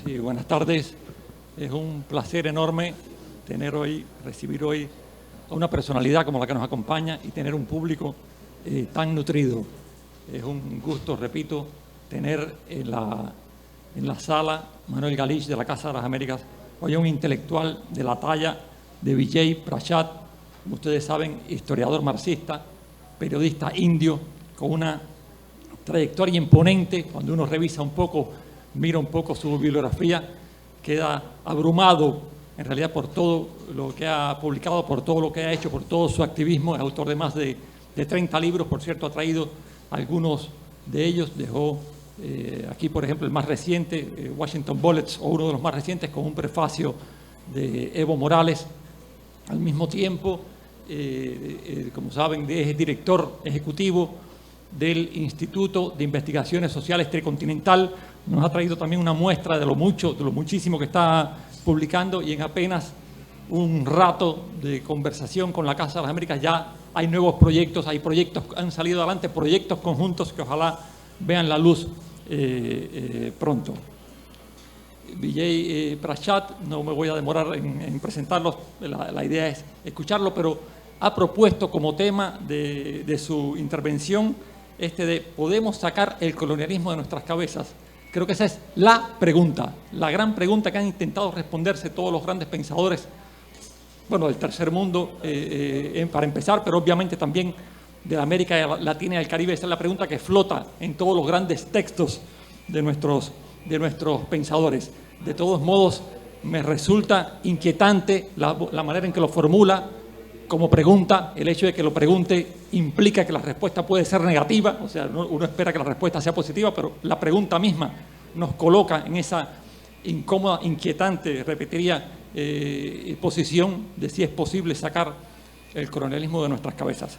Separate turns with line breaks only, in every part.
Sí, buenas tardes. Es un placer enorme recibir hoy a una personalidad como la que nos acompaña y tener un público tan nutrido. Es un gusto, repito, tener en la sala Manuel Galich de la Casa de las Américas hoy a un intelectual de la talla de Vijay Prashad, como ustedes saben, historiador marxista, periodista indio, con una trayectoria imponente. Cuando uno revisa un poco, mira un poco su bibliografía, queda abrumado en realidad por todo lo que ha publicado, por todo lo que ha hecho, por todo su activismo. Es autor de más de 30 libros, por cierto, ha traído algunos de ellos. Dejó aquí, por ejemplo, el más reciente, Washington Bullets, o uno de los más recientes, con un prefacio de Evo Morales. Al mismo tiempo, como saben, es director ejecutivo del Instituto de Investigaciones Sociales Tricontinental. Nos ha traído también una muestra de lo muchísimo que está publicando, y en apenas un rato de conversación con la Casa de las Américas ya hay nuevos proyectos, han salido adelante proyectos conjuntos que ojalá vean la luz pronto. Vijay Prashad, no me voy a demorar en presentarlos, la idea es escucharlo, pero ha propuesto como tema de su intervención de ¿podemos sacar el colonialismo de nuestras cabezas? Creo que esa es la pregunta, la gran pregunta que han intentado responderse todos los grandes pensadores, bueno, del tercer mundo para empezar, pero obviamente también de la América Latina y del Caribe. Esa es la pregunta que flota en todos los grandes textos de nuestros pensadores. De todos modos, me resulta inquietante la manera en que lo formula como pregunta. El hecho de que lo pregunte implica que la respuesta puede ser negativa, o sea, uno espera que la respuesta sea positiva, pero la pregunta misma nos coloca en esa incómoda, inquietante, repetiría, posición de si es posible sacar el colonialismo de nuestras cabezas.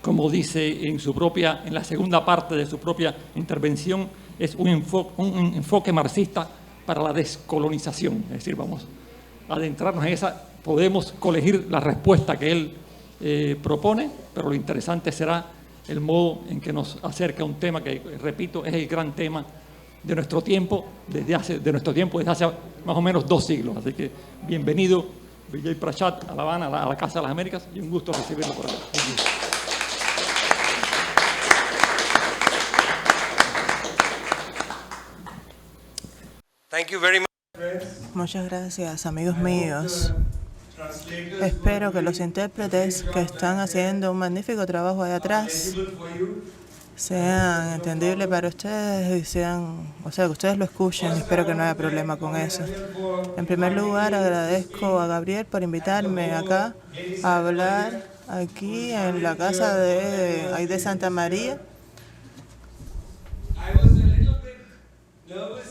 Como dice en la segunda parte de su propia intervención, es un enfoque marxista para la descolonización. Es decir, vamos a adentrarnos en esa. Podemos colegir la respuesta que él propone, pero lo interesante será el modo en que nos acerca a un tema que, repito, es el gran tema de nuestro tiempo, desde hace más o menos 2 siglos. Así que bienvenido, Vijay Prashad, a La Habana, a la Casa de las Américas, y un gusto recibirlo por acá.
Thank you very much.
Muchas gracias, amigos míos. Espero que los intérpretes que están haciendo un magnífico trabajo ahí atrás sean entendibles para ustedes y que ustedes lo escuchen. Espero que no haya problema con eso. En primer lugar, agradezco a Gabriel por invitarme acá a hablar aquí en la casa de Santa María.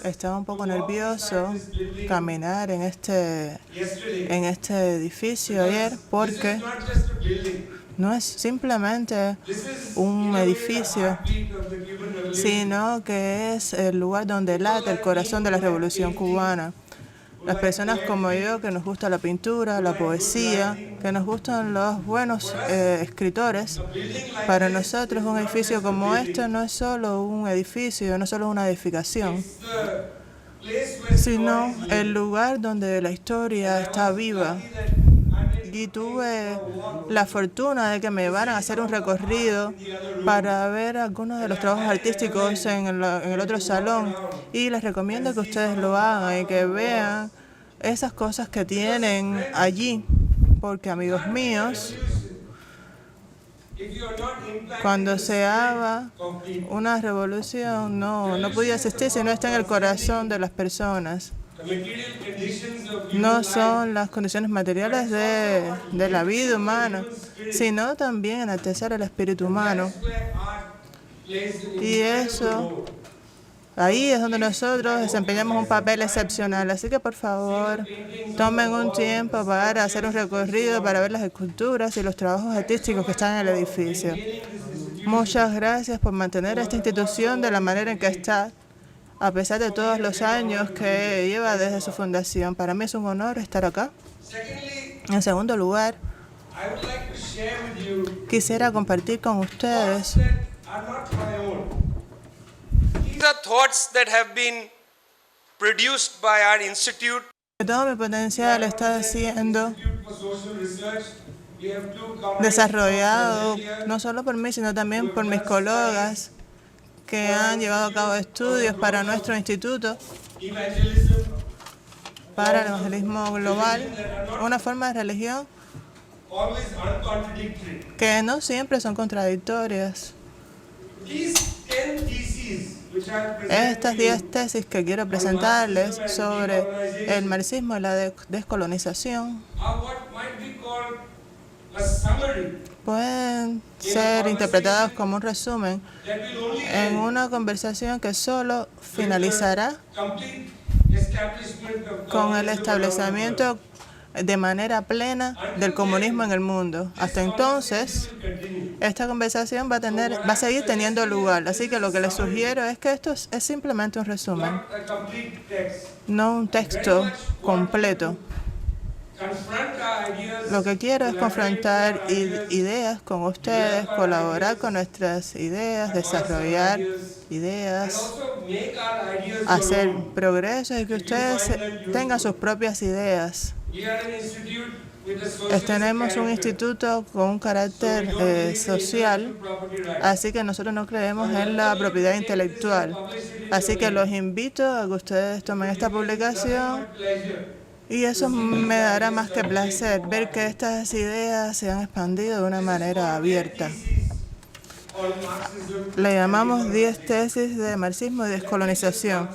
Estaba un poco nervioso caminar en este edificio ayer, porque no es simplemente un edificio, sino que es el lugar donde late el corazón de la Revolución Cubana. Las personas como yo, que nos gusta la pintura, la poesía, que nos gustan los buenos escritores, para nosotros un edificio como este no es solo un edificio, no es solo una edificación, sino el lugar donde la historia está viva. Y tuve la fortuna de que me llevaran a hacer un recorrido para ver algunos de los trabajos artísticos en el otro salón, y les recomiendo que ustedes lo hagan y que vean esas cosas que tienen allí, porque, amigos míos, cuando se haga una revolución no podía existir si no está en el corazón de las personas. No son las condiciones materiales de la vida humana, sino también enaltecer el espíritu humano. Y eso, ahí es donde nosotros desempeñamos un papel excepcional. Así que, por favor, tomen un tiempo para hacer un recorrido, para ver las esculturas y los trabajos artísticos que están en el edificio. Muchas gracias por mantener esta institución de la manera en que está, a pesar de todos los años que lleva desde su fundación. Para mí es un honor estar acá. En segundo lugar, quisiera compartir con ustedes
These are thoughts that have been produced by our institute.
Todo mi potencial está siendo desarrollado no solo por mí, sino también por mis colegas que han llevado a cabo estudios para nuestro instituto, para el evangelismo global, una forma de religión que no siempre son contradictorias. Estas 10 tesis que quiero presentarles sobre el marxismo y la descolonización pueden ser interpretadas como un resumen en una conversación que solo finalizará con el establecimiento de manera plena del comunismo en el mundo. Hasta entonces, esta conversación va a seguir teniendo lugar. Así que lo que les sugiero es que esto es simplemente un resumen, no un texto completo. Lo que quiero es confrontar ideas con ustedes, colaborar con nuestras ideas, desarrollar ideas, hacer progresos y que ustedes tengan sus propias ideas. Tenemos un instituto con un carácter social, así que nosotros no creemos en la propiedad intelectual. Así que los invito a que ustedes tomen esta publicación y eso me dará más que placer, ver que estas ideas se han expandido de una manera abierta. Le llamamos 10 tesis de marxismo y descolonización.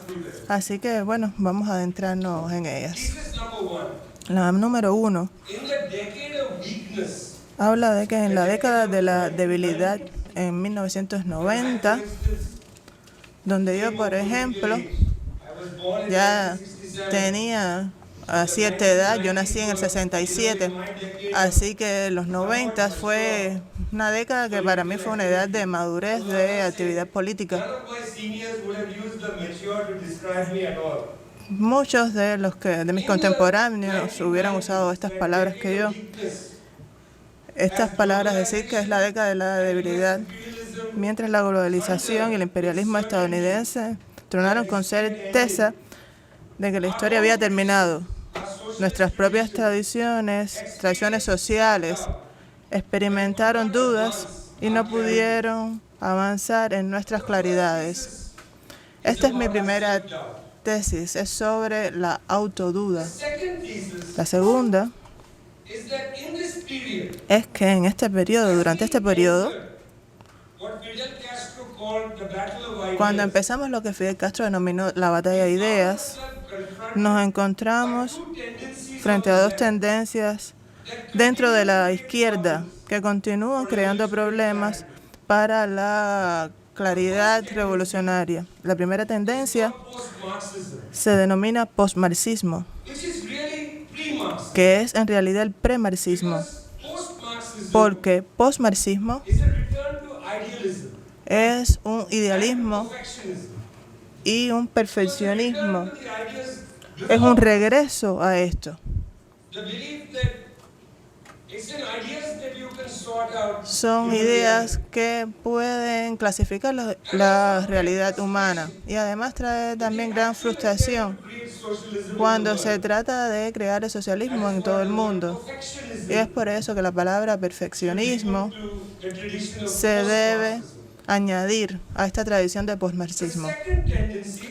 Así que, bueno, vamos a adentrarnos en ellas. La número 1 habla de que en la década de la debilidad, en 1990, donde yo, por ejemplo, ya tenía a cierta edad, yo nací en el 67, así que los 90 fue una década que para mí fue una edad de madurez, de actividad política. Muchos de mis contemporáneos hubieran usado estas palabras que yo. Estas palabras decir que es la década de la debilidad, mientras la globalización y el imperialismo estadounidense tronaron con certeza de que la historia había terminado. Nuestras propias tradiciones sociales experimentaron dudas y no pudieron avanzar en nuestras claridades. Esta es mi primera tesis, es sobre la autoduda. La segunda es que en este periodo, durante este periodo, cuando empezamos lo que Fidel Castro denominó la batalla de ideas, nos encontramos frente a dos tendencias dentro de la izquierda que continúan creando problemas para la claridad revolucionaria. La primera tendencia se denomina postmarxismo, que es en realidad el premarxismo, porque postmarxismo es un idealismo y un perfeccionismo. Es un regreso a esto. Son ideas que pueden clasificar la realidad humana y además trae también gran frustración cuando se trata de crear el socialismo en todo el mundo. Y es por eso que la palabra perfeccionismo se debe añadir a esta tradición de postmarxismo.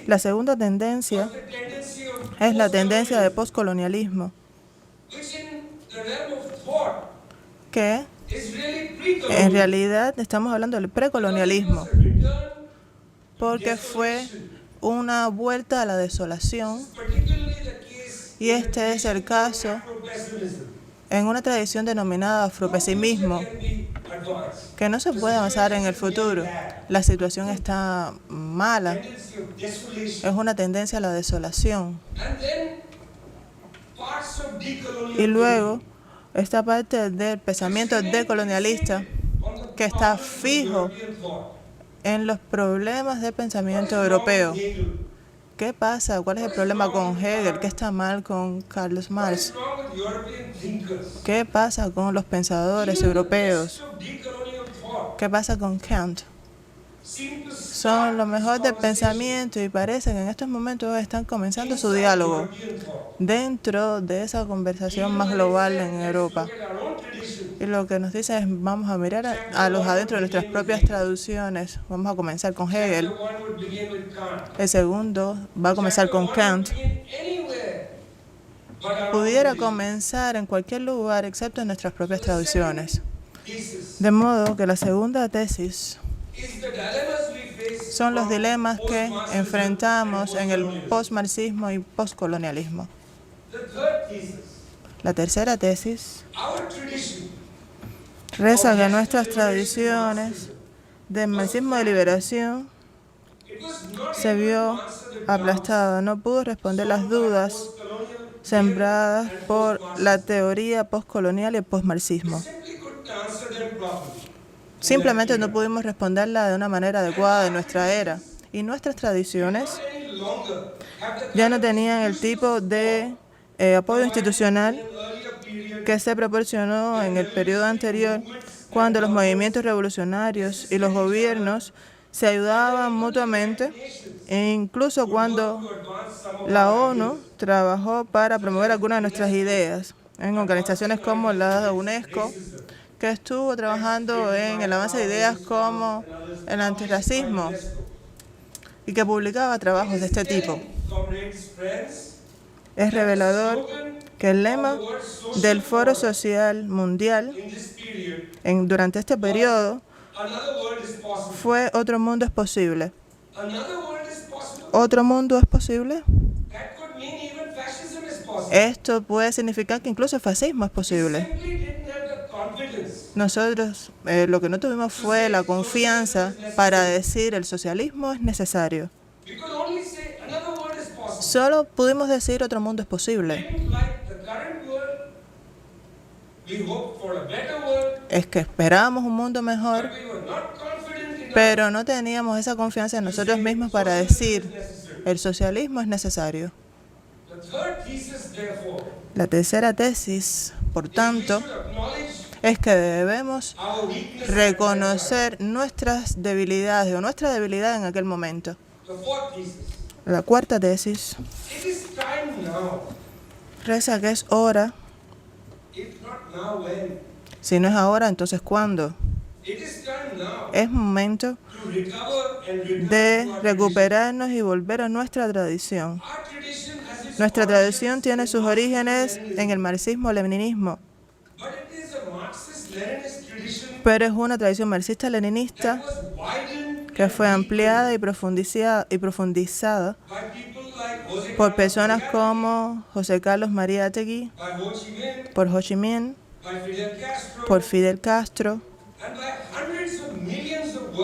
La segunda tendencia es la tendencia de postcolonialismo, que en realidad estamos hablando del precolonialismo, porque fue una vuelta a la desolación, y este es el caso en una tradición denominada afropesimismo, que no se puede avanzar en el futuro. La situación está mala, es una tendencia a la desolación. Y luego, esta parte del pensamiento decolonialista que está fijo en los problemas del pensamiento europeo. ¿Qué pasa? ¿Cuál es el problema con Hegel? ¿Qué está mal con Karl Marx? ¿Qué pasa con los pensadores europeos? ¿Qué pasa con Kant? son lo mejor del pensamiento y parece que en estos momentos están comenzando su diálogo dentro de esa conversación más global en Europa. Y lo que nos dice es, vamos a mirar a los adentro de nuestras propias traducciones. Vamos a comenzar con Hegel. El segundo va a comenzar con Kant. Pudiera comenzar en cualquier lugar excepto en nuestras propias traducciones. De modo que la segunda tesis son los dilemas que enfrentamos en el postmarxismo y postcolonialismo. La tercera tesis reza que nuestras tradiciones del marxismo de liberación se vio aplastada, no pudo responder las dudas sembradas por la teoría postcolonial y el postmarxismo. Simplemente no pudimos responderla de una manera adecuada en nuestra era. Y nuestras tradiciones ya no tenían el tipo de apoyo institucional que se proporcionó en el periodo anterior, cuando los movimientos revolucionarios y los gobiernos se ayudaban mutuamente, e incluso cuando la ONU trabajó para promover algunas de nuestras ideas en organizaciones como la UNESCO, que estuvo trabajando en el avance de ideas como el antirracismo y que publicaba trabajos de este tipo. Es revelador que el lema del Foro Social Mundial durante este periodo fue «Otro mundo es posible». ¿Otro mundo es posible? Esto puede significar que incluso el fascismo es posible. Nosotros lo que no tuvimos fue la confianza para decir el socialismo es necesario. Solo pudimos decir otro mundo es posible. Es que esperábamos un mundo mejor, pero no teníamos esa confianza en nosotros mismos para decir el socialismo es necesario. La tercera tesis, por tanto, es que debemos reconocer nuestras debilidades o nuestra debilidad en aquel momento. La cuarta tesis reza que es hora. Si no es ahora, entonces ¿cuándo? Es momento de recuperarnos y volver a nuestra tradición. Nuestra tradición tiene sus orígenes en el marxismo-leninismo, pero es una tradición marxista-leninista que fue ampliada y profundizada por personas como José Carlos Mariátegui, por Ho Chi Minh, por Fidel Castro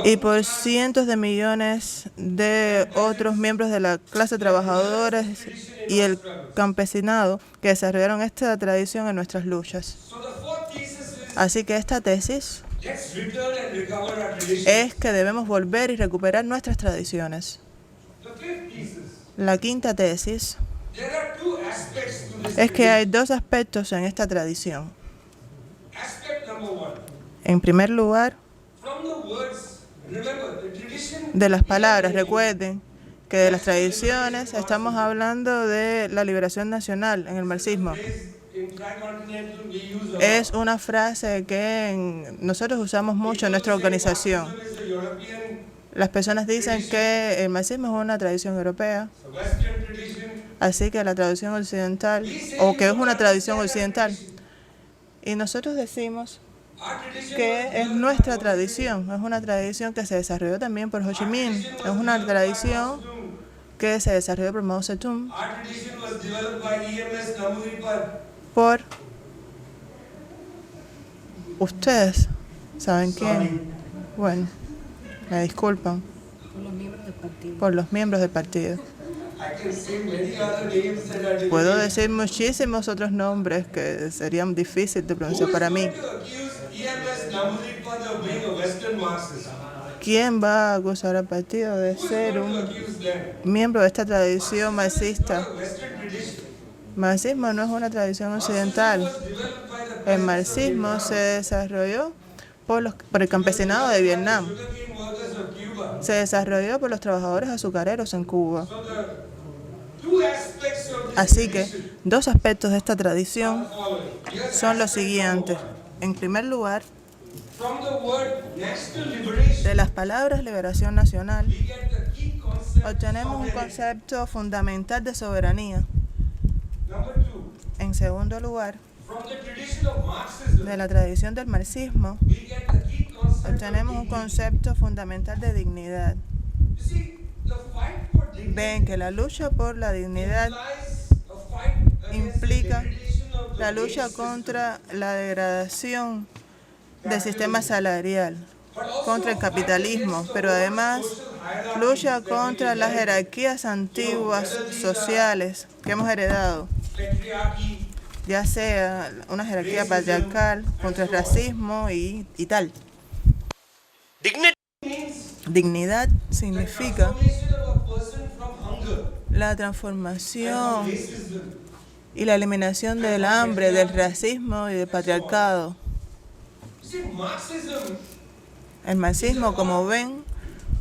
y por cientos de millones de otros miembros de la clase trabajadora y el campesinado que desarrollaron esta tradición en nuestras luchas. Así que esta tesis es que debemos volver y recuperar nuestras tradiciones. La quinta tesis es que hay dos aspectos en esta tradición. En primer lugar, de las palabras, recuerden que de las tradiciones estamos hablando de la liberación nacional en el marxismo. Es una frase que nosotros usamos mucho en nuestra organización. Las personas dicen que el marxismo es una tradición europea, así que la tradición occidental, o que es una tradición occidental. Y nosotros decimos que es nuestra tradición, es una tradición que se desarrolló también por Ho Chi Minh, es una tradición que se desarrolló por Mao Zedong, por ustedes, ¿saben quién? Bueno, me disculpan. Por los miembros del partido. Puedo decir muchísimos otros nombres que serían difíciles de pronunciar para mí. ¿Quién va a acusar al partido de ser un miembro de esta tradición marxista? Marxismo no es una tradición occidental. El marxismo se desarrolló por el campesinado de Vietnam. se desarrolló por los trabajadores azucareros en Cuba.
So the two aspects of this
Así que
tradition
dos aspectos de esta tradición
are following. Here's
son los
aspect
siguientes.
number one.
En primer lugar,
From the word national liberation,
de las palabras liberación nacional,
we get the key concept of
obtenemos un
sovereignty.
concepto fundamental de soberanía.
Number two,
En segundo lugar,
from the tradition of Marxism,
de la tradición del marxismo,
we get the key concept
obtenemos
of
un
dignity.
concepto fundamental de dignidad.
You see, the fight for dignity
Ven que la lucha por la dignidad
implies a fight against
implica
the degradation of the
la lucha
wage system,
contra la degradación del sistema salarial,
but also
contra el
a fight
capitalismo,
against the
pero
old
además
social hierarchies
lucha
that we
contra las
inherited.
jerarquías antiguas sociales que hemos heredado,
Patriarchy,
ya sea una jerarquía patriarcal, contra el racismo y tal.
dignity means
Dignidad
the
significa
transformation of a person from hunger
la
and
transformación
from racism.
y la eliminación del hambre, del racismo y del patriarcado.
You see, Marxism
El marxismo, como ven,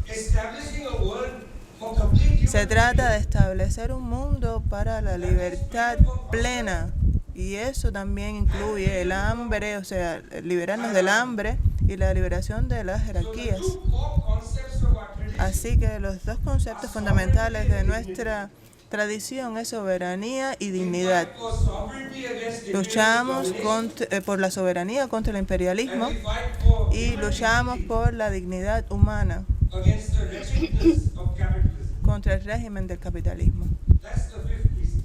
establishing a world for complete human
se trata de establecer un mundo para la libertad plena, y eso también incluye el hambre, o sea, liberarnos del hambre y la liberación de las jerarquías.
two core concepts of our tradition.
Así que los dos conceptos fundamentales de nuestra tradición es soberanía y dignidad.
For sovereignty against
Luchamos
imperial
por la soberanía contra el imperialismo
domination, we fight for
y
human
luchamos
dignity
por la dignidad humana
against the wretchedness of capitalism.
contra el régimen del capitalismo.
That's the fifth thesis.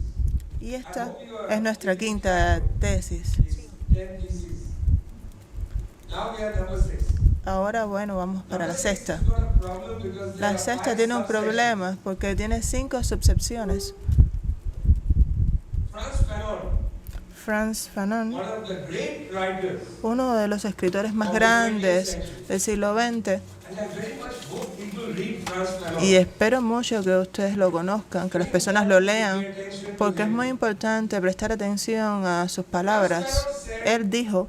Y esta es nuestra quinta tesis.
10 theses. Now we are number 6.
Ahora, bueno, vamos para la sexta.
Got a problem because there
La
are
sexta
five
tiene un
subsections.
problema porque tiene 5 subsecciones.
Frantz Fanon,
Frantz Fanon,
one of the great writers,
uno de los escritores más grandes del siglo XX,
and I very much hope people read Frantz Fanon.
y espero mucho que ustedes lo conozcan, que las personas lo lean, porque es muy importante prestar atención a sus palabras. Él dijo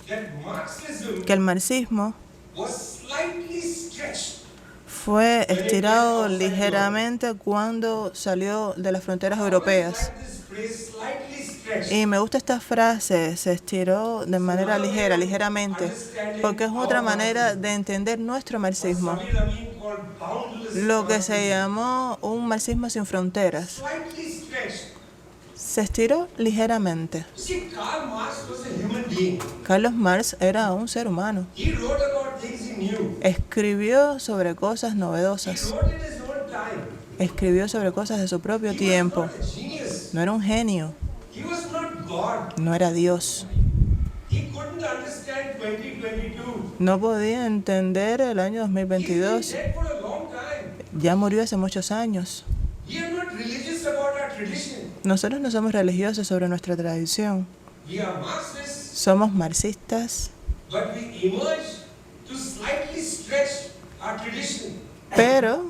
That Marxism
que el marxismo
was slightly stretched
fue estirado ligeramente cuando salió de las fronteras europeas.
like this phrase, slightly stretched.
Y me gusta esta frase, se estiró de manera ligera, ligeramente, porque es otra manera de entender nuestro marxismo,
Samir Amin called boundless
lo que se
Marxism.
llamó un marxismo sin fronteras.
Slightly stretched.
Se estiró ligeramente.
You see, Karl Marx was a human being.
Carlos Marx era un ser humano.
He wrote about things he knew.
Escribió sobre cosas
He
novedosas.
wrote in his own time.
Escribió sobre cosas de su propio
He
tiempo.
was not a genius.
No era un genio,
He was not God.
no era Dios.
He couldn't understand 2022.
No podía entender el año
He's been
2022.
dead for a long time.
Ya murió hace muchos años.
We are not religious about our tradition.
Nosotros no somos religiosos sobre nuestra tradición.
We are Marxists,
Somos marxistas,
but we emerge to slightly stretch our tradition
pero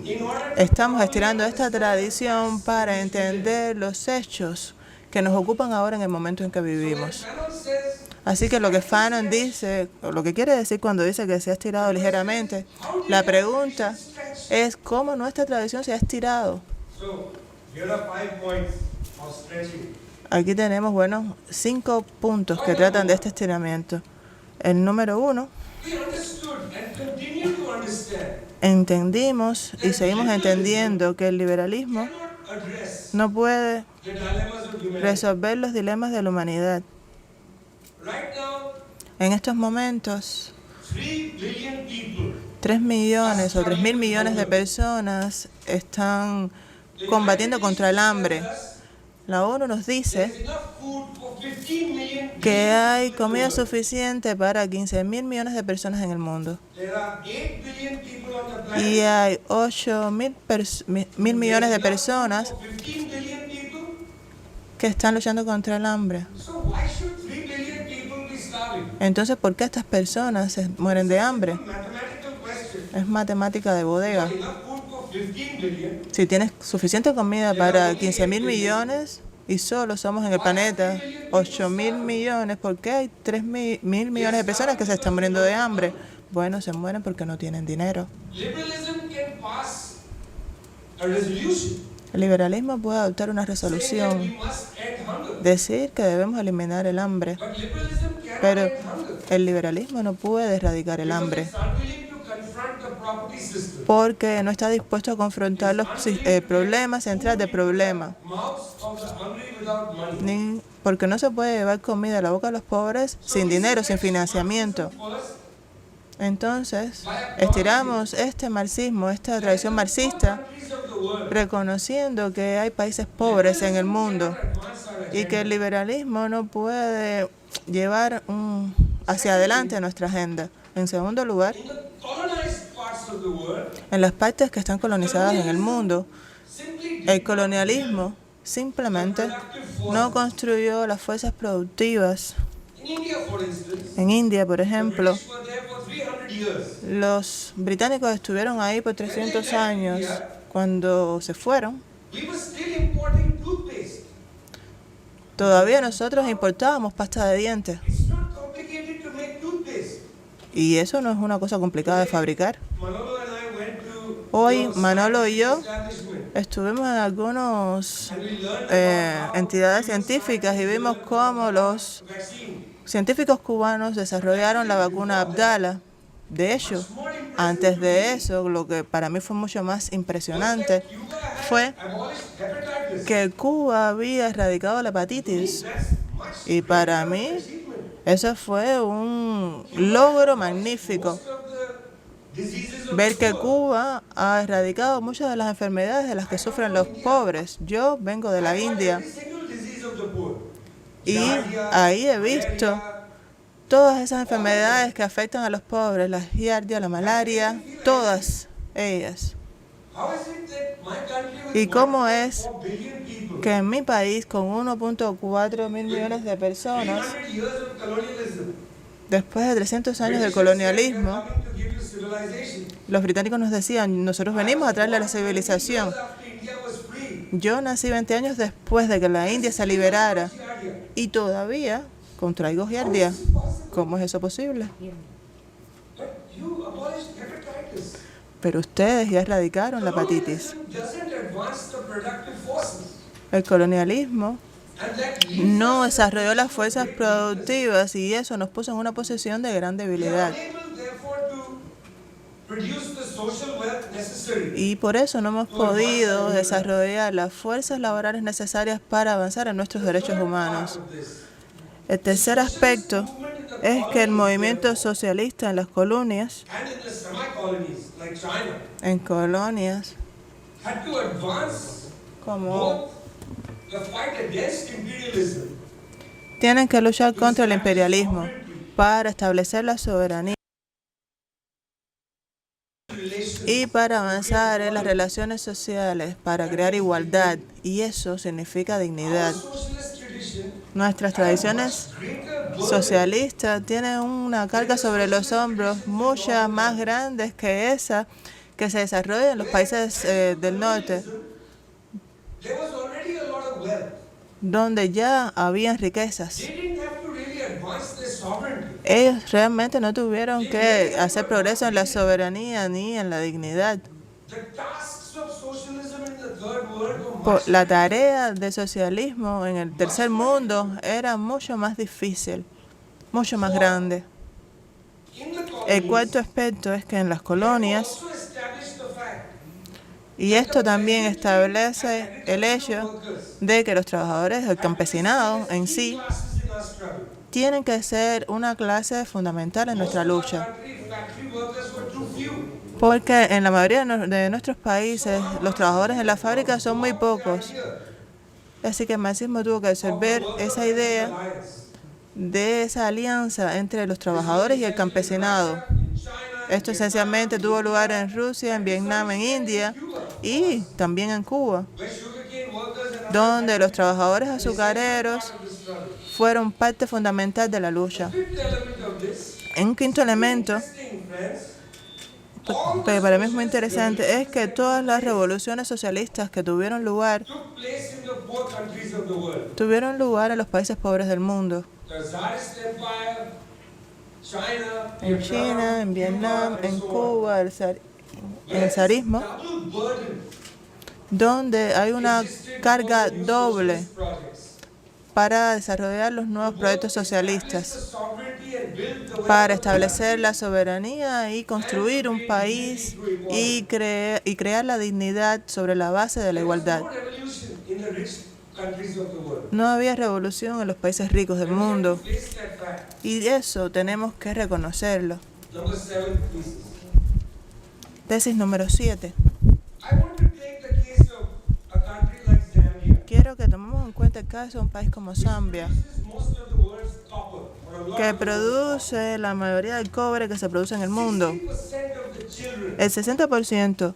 in order to
estamos estirando esta tradición para entender los hechos que nos ocupan ahora en el momento en que vivimos.
Fanon says,
Así que lo que Fanon dice, o lo que quiere decir cuando dice que se ha estirado ligeramente, la pregunta es cómo nuestra tradición se ha estirado.
so here are 5 points of stretching.
Aquí tenemos, bueno, 5 puntos que tratan de este estiramiento. El número 1,
We understood and continue to understand
entendimos y seguimos entendiendo que el liberalismo
cannot address
no puede
the dilemmas of humanity.
resolver los dilemas de la humanidad.
Right now,
En estos momentos,
3 billion people
3 millones o 3.000 millones de personas están combatiendo contra el hambre. La ONU nos dice
there's enough food for 15 million
que hay comida suficiente para 15.000 millones de personas en el mundo.
There are 8 billion people on the planet.
Y hay 8.000 millones de personas
For 15 billion people.
que están luchando contra el hambre.
So why should 3 billion people be starving?
Entonces, ¿por qué estas personas se mueren de hambre?
Mathematical question.
Es matemática de bodega.
Enough food for 15 billion.
Si tienes suficiente comida para 15.000 millones y solo somos en el planeta 8.000 millones, ¿por qué hay 3.000 millones de personas que se están muriendo de hambre? bueno, se mueren porque no tienen dinero.
Liberalism can pass a resolution
El liberalismo puede adoptar una
saying that we
resolución,
must end hunger.
decir que debemos eliminar el hambre,
But liberalism cannot
pero
end hunger
el liberalismo no puede erradicar el
because
hambre
it's unwilling to confront the property system.
porque no está dispuesto a confrontar los problemas centrales del problema,
Mouths of the hungry without money.
ni porque no se puede llevar comida a la boca de los pobres sin dinero, sin financiamiento.
First,
Entonces, estiramos este marxismo, esta tradición marxista,
countries of the world
reconociendo que hay países pobres en el mundo
advance our
y que el liberalismo no puede llevar hacia adelante nuestra agenda. En segundo lugar,
in the colonized parts of the world.
en las partes que están colonizadas en el mundo,
Simply
el colonialismo simplemente no construyó las fuerzas productivas.
in India, for instance,
En India, por ejemplo,
British were there for 300 years.
los británicos estuvieron ahí por 300 años. Cuando se fueron,
We were still importing toothpaste.
todavía nosotros importábamos pasta de dientes.
It's not complicated to make toothpaste.
Y eso no es una cosa complicada de fabricar.
Manolo and I went to
Hoy,
those
Manolo y yo
establishment
estuvimos en algunas
and we learned about how
entidades científicas y vimos cómo los
vaccine.
científicos cubanos desarrollaron la vacuna Abdala. De hecho, antes de eso, lo que para mí fue mucho más impresionante
Cuba had
fue
abolished hepatitis.
que Cuba había erradicado la hepatitis.
That's much
Y para mí,
achievement.
eso fue un logro magnífico.
Most of the diseases of
Ver que
Cuba.
Cuba ha erradicado muchas de las enfermedades de las que sufren los pobres. Yo vengo de la India
Every single disease of the poor.
y
Giardia,
ahí he visto
malaria,
todas esas enfermedades que afectan a los pobres, la giardia, la malaria, todas ellas.
how is it that my country with
¿Y cómo es
1.4 billion people,
que en mi país, con 1.4 mil millones de personas,
300 years of colonialism,
después de 300 años de
British said,
colonialismo,
"We're coming to give you civilization."
los británicos nos decían, nosotros venimos a traerle la civilización?
Years after India was free,
Yo nací 20 años después de que la India se liberara
giardia.
y todavía contraigo giardia. ¿Cómo es eso posible?
But you abolished hepatitis.
Pero ustedes ya erradicaron la hepatitis.
Colonialism doesn't advance the productive forces.
El colonialismo
And that
no desarrolló las fuerzas productivas y eso nos puso en una posición de gran
we are
debilidad.
unable, therefore, to produce the social wealth necessary.
Y por eso no hemos podido desarrollar las fuerzas laborales necesarias para avanzar en nuestros derechos humanos.
Of this.
El tercer aspecto es que el movimiento socialista en las colonias,
And in the semi-colonies like China,
en colonias
had to advance
como
both the fight against imperialism
tienen que luchar contra el imperialismo para establecer la soberanía
relations.
y para avanzar en las relaciones sociales, para crear igualdad. Y eso significa dignidad.
Socialist tradition
Nuestras tradiciones
greater burden
socialistas tienen una carga sobre los hombros muchas más grandes que esa que se desarrolla en los países del norte,
there was already a lot of wealth.
donde ya habían riquezas.
They didn't have to really advance their sovereignty.
Ellos realmente no tuvieron que hacer progreso en la soberanía ni en la dignidad.
The tasks of socialism in the third world were
Por
much
la tarea de socialismo en el tercer mundo era mucho más difícil, mucho más grande.
in the
El
colonies.
cuarto aspecto es que en las colonias,
Also established the fact
y esto también establece el hecho de que los trabajadores, el campesinado en sí,
classes in our struggle.
tienen que ser una clase fundamental en nuestra lucha.
Factory workers were too few.
Porque en la mayoría de nuestros países los trabajadores en la fábrica son muy pocos. Así que el marxismo tuvo que absorber esa idea
Alliance.
de esa alianza entre los trabajadores y el campesinado.
China,
Esto esencialmente tuvo lugar en Rusia, en Vietnam, en India y también en Cuba,
where sugarcane workers and
donde los trabajadores azucareros
other struggle.
fueron parte fundamental de la lucha.
Fifth element of this,
Un quinto elemento
interesting, friends,
que para mí es muy interesante es que todas las revoluciones socialistas que tuvieron lugar
took place in the poor countries of the world.
en los países pobres del mundo.
The Tsarist Empire,
en China, en Vietnam, en Cuba, el zarismo, donde hay una carga doble para desarrollar los nuevos proyectos socialistas, para establecer la soberanía y construir un país y crear la dignidad sobre la base de la igualdad. No había revolución en los países ricos del mundo, y eso tenemos que reconocerlo. Tesis número 7. Quiero que tomemos en cuenta el caso de un país como Zambia, que produce la mayoría del cobre que se produce en el mundo. El 60%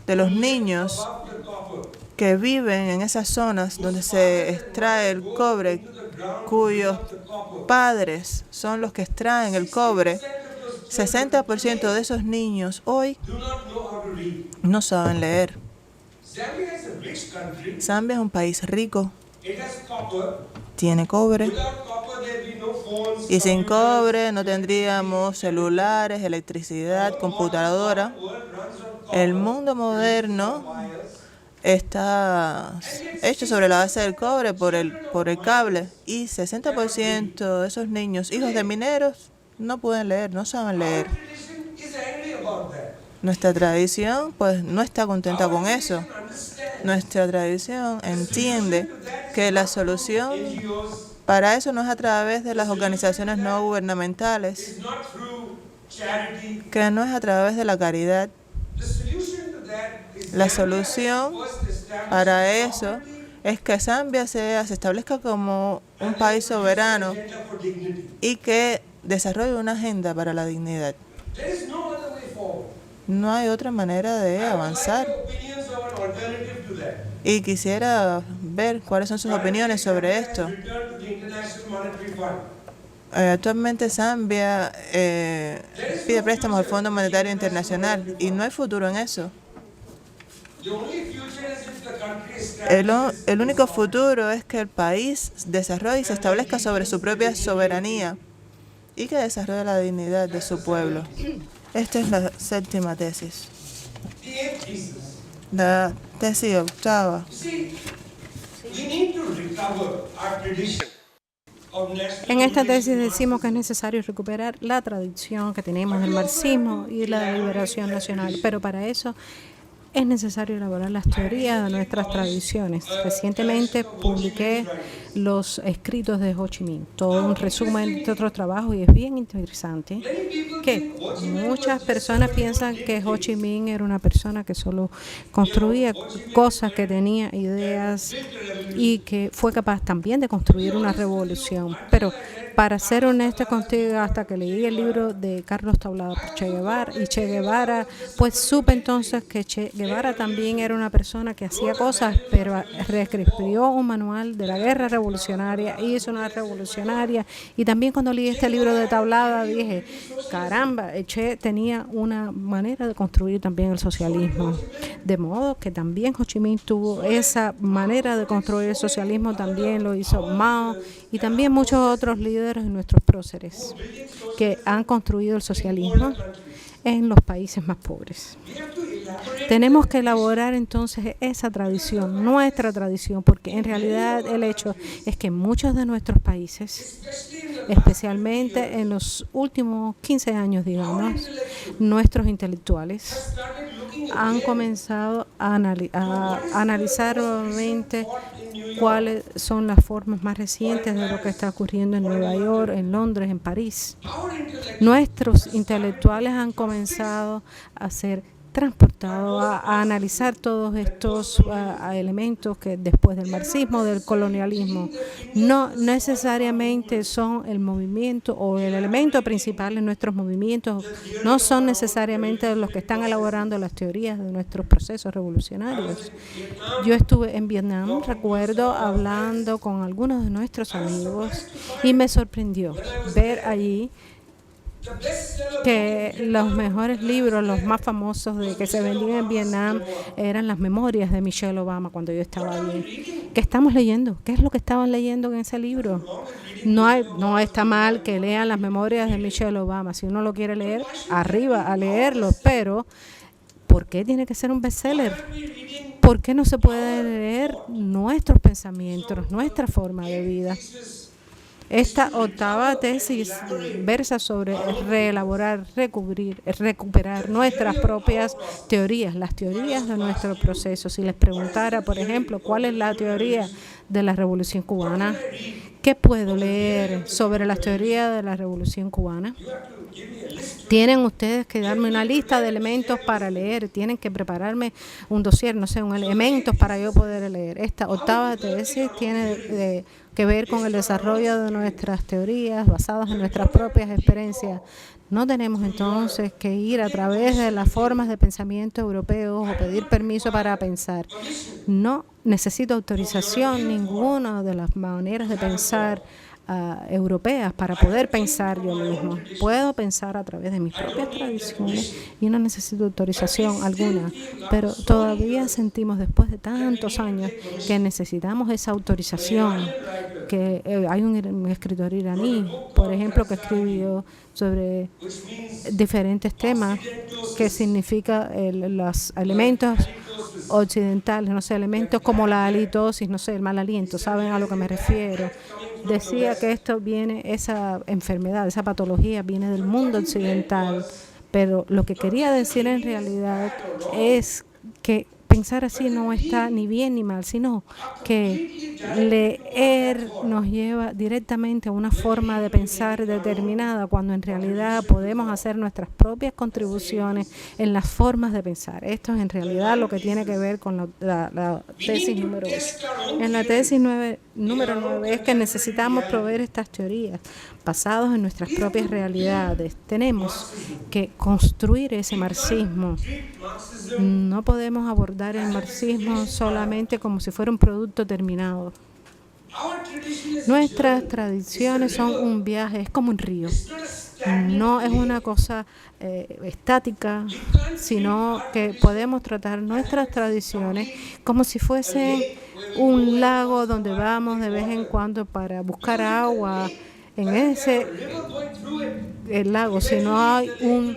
de los niños que viven en esas zonas donde se extrae el cobre, cuyos padres son los que extraen el cobre, 60% de esos niños hoy no saben leer. Zambia es un país rico, tiene cobre, y sin cobre no tendríamos celulares, electricidad, computadora. El mundo moderno está hecho sobre la base del cobre por el cable, y 60% de esos niños, hijos de mineros, no pueden leer, no saben leer. Nuestra tradición pues no está contenta con eso. Nuestra tradición entiende que la solución para eso no es a través de las organizaciones no gubernamentales, que no es a través de la caridad. La solución para eso es que Zambia se establezca como un país soberano y que desarrolle una agenda para la dignidad. No hay otra manera de avanzar. Y quisiera ver cuáles son sus opiniones sobre esto. Actualmente Zambia pide préstamos al Fondo Monetario Internacional y no hay futuro en eso. El único futuro es que el país desarrolle y se establezca sobre su propia soberanía y que desarrolle la dignidad de su pueblo. Esta es la 7ª tesis. La tesis 8ª.
En esta tesis decimos que es necesario recuperar la tradición que tenemos del marxismo y la liberación nacional, pero para eso es necesario elaborar las teorías de nuestras tradiciones. Recientemente publiqué los escritos de Ho Chi Minh, todo un resumen de otros trabajos, y es bien interesante que muchas personas piensan que Ho Chi Minh era una persona que solo construía cosas, que tenía ideas y que fue capaz también de construir una revolución. Pero para ser honesta contigo, hasta que leí el libro de Carlos Tablada por Che Guevara, pues supe entonces que Che Guevara también era una persona que hacía cosas, pero reescribió un manual de la guerra revolucionaria, hizo una revolucionaria, y también cuando leí este libro de Tablada dije, caramba, Che tenía una manera de construir también el socialismo, de modo que también Ho Chi Minh tuvo esa manera de construir el socialismo, también lo hizo Mao y también muchos otros líderes de nuestros próceres que han construido el socialismo en los países más pobres. Tenemos que elaborar entonces esa tradición, nuestra tradición, porque en realidad el hecho es que muchos de nuestros países, especialmente en los últimos 15 años, digamos, nuestros intelectuales han comenzado a analizar nuevamente cuáles son las formas más recientes de lo que está ocurriendo en Nueva York, en Londres, en París. Nuestros intelectuales han comenzado a ser transportados a analizar todos estos elementos que después del marxismo, del colonialismo, no necesariamente son el movimiento o el elemento principal en nuestros movimientos, no son necesariamente los que están elaborando las teorías de nuestros procesos revolucionarios. Yo estuve en Vietnam, recuerdo, hablando con algunos de nuestros amigos y me sorprendió ver allí que los mejores libros, los más famosos de que se vendían en Vietnam eran las memorias de Michelle Obama cuando yo estaba allí. ¿Qué estamos leyendo? ¿Qué es lo que estaban leyendo en ese libro? No está mal que lean las memorias de Michelle Obama. Si uno lo quiere leer, arriba a leerlo, pero ¿por qué tiene que ser un bestseller? ¿Por qué no se puede leer nuestros pensamientos, nuestra forma de vida? Esta octava tesis versa sobre reelaborar, recuperar nuestras propias teorías, las teorías de nuestro proceso. Si les preguntara, por ejemplo, ¿cuál es la teoría de la Revolución Cubana? ¿Qué puedo leer sobre las teorías de la Revolución Cubana? Tienen ustedes que darme una lista de elementos para leer, tienen que prepararme un dossier, no sé, elementos para yo poder leer. Esta octava tesis tiene que ver con el desarrollo de nuestras teorías basadas en nuestras propias experiencias. No tenemos entonces que ir a través de las formas de pensamiento europeos o pedir permiso para pensar. No necesito autorización ninguna de las maneras de pensar europeas para poder pensar yo mismo. Puedo pensar a través de mis propias tradiciones y no necesito autorización alguna, pero todavía sentimos después de tantos años que necesitamos esa autorización. Que hay un escritor iraní, por ejemplo, que escribió sobre diferentes temas que significa los elementos occidentales, no sé, elementos como la halitosis, no sé, el mal aliento, ¿saben a lo que me refiero? Decía que esto viene, esa enfermedad, esa patología viene del mundo occidental, pero lo que quería decir en realidad es que pensar así no está ni bien ni mal, sino que leer nos lleva directamente a una forma de pensar determinada, cuando en realidad podemos hacer nuestras propias contribuciones en las formas de pensar. Esto es en realidad lo que tiene que ver con la tesis número 8. En la tesis número 9 es que necesitamos proveer estas teorías basadas en nuestras propias realidades. Tenemos que construir ese marxismo. No podemos abordar el marxismo solamente como si fuera un producto terminado. Nuestras tradiciones son un viaje, es como un río. No es una cosa estática, sino que podemos tratar nuestras tradiciones como si fuese un lago donde vamos de vez en cuando para buscar agua. En el lago, si no hay un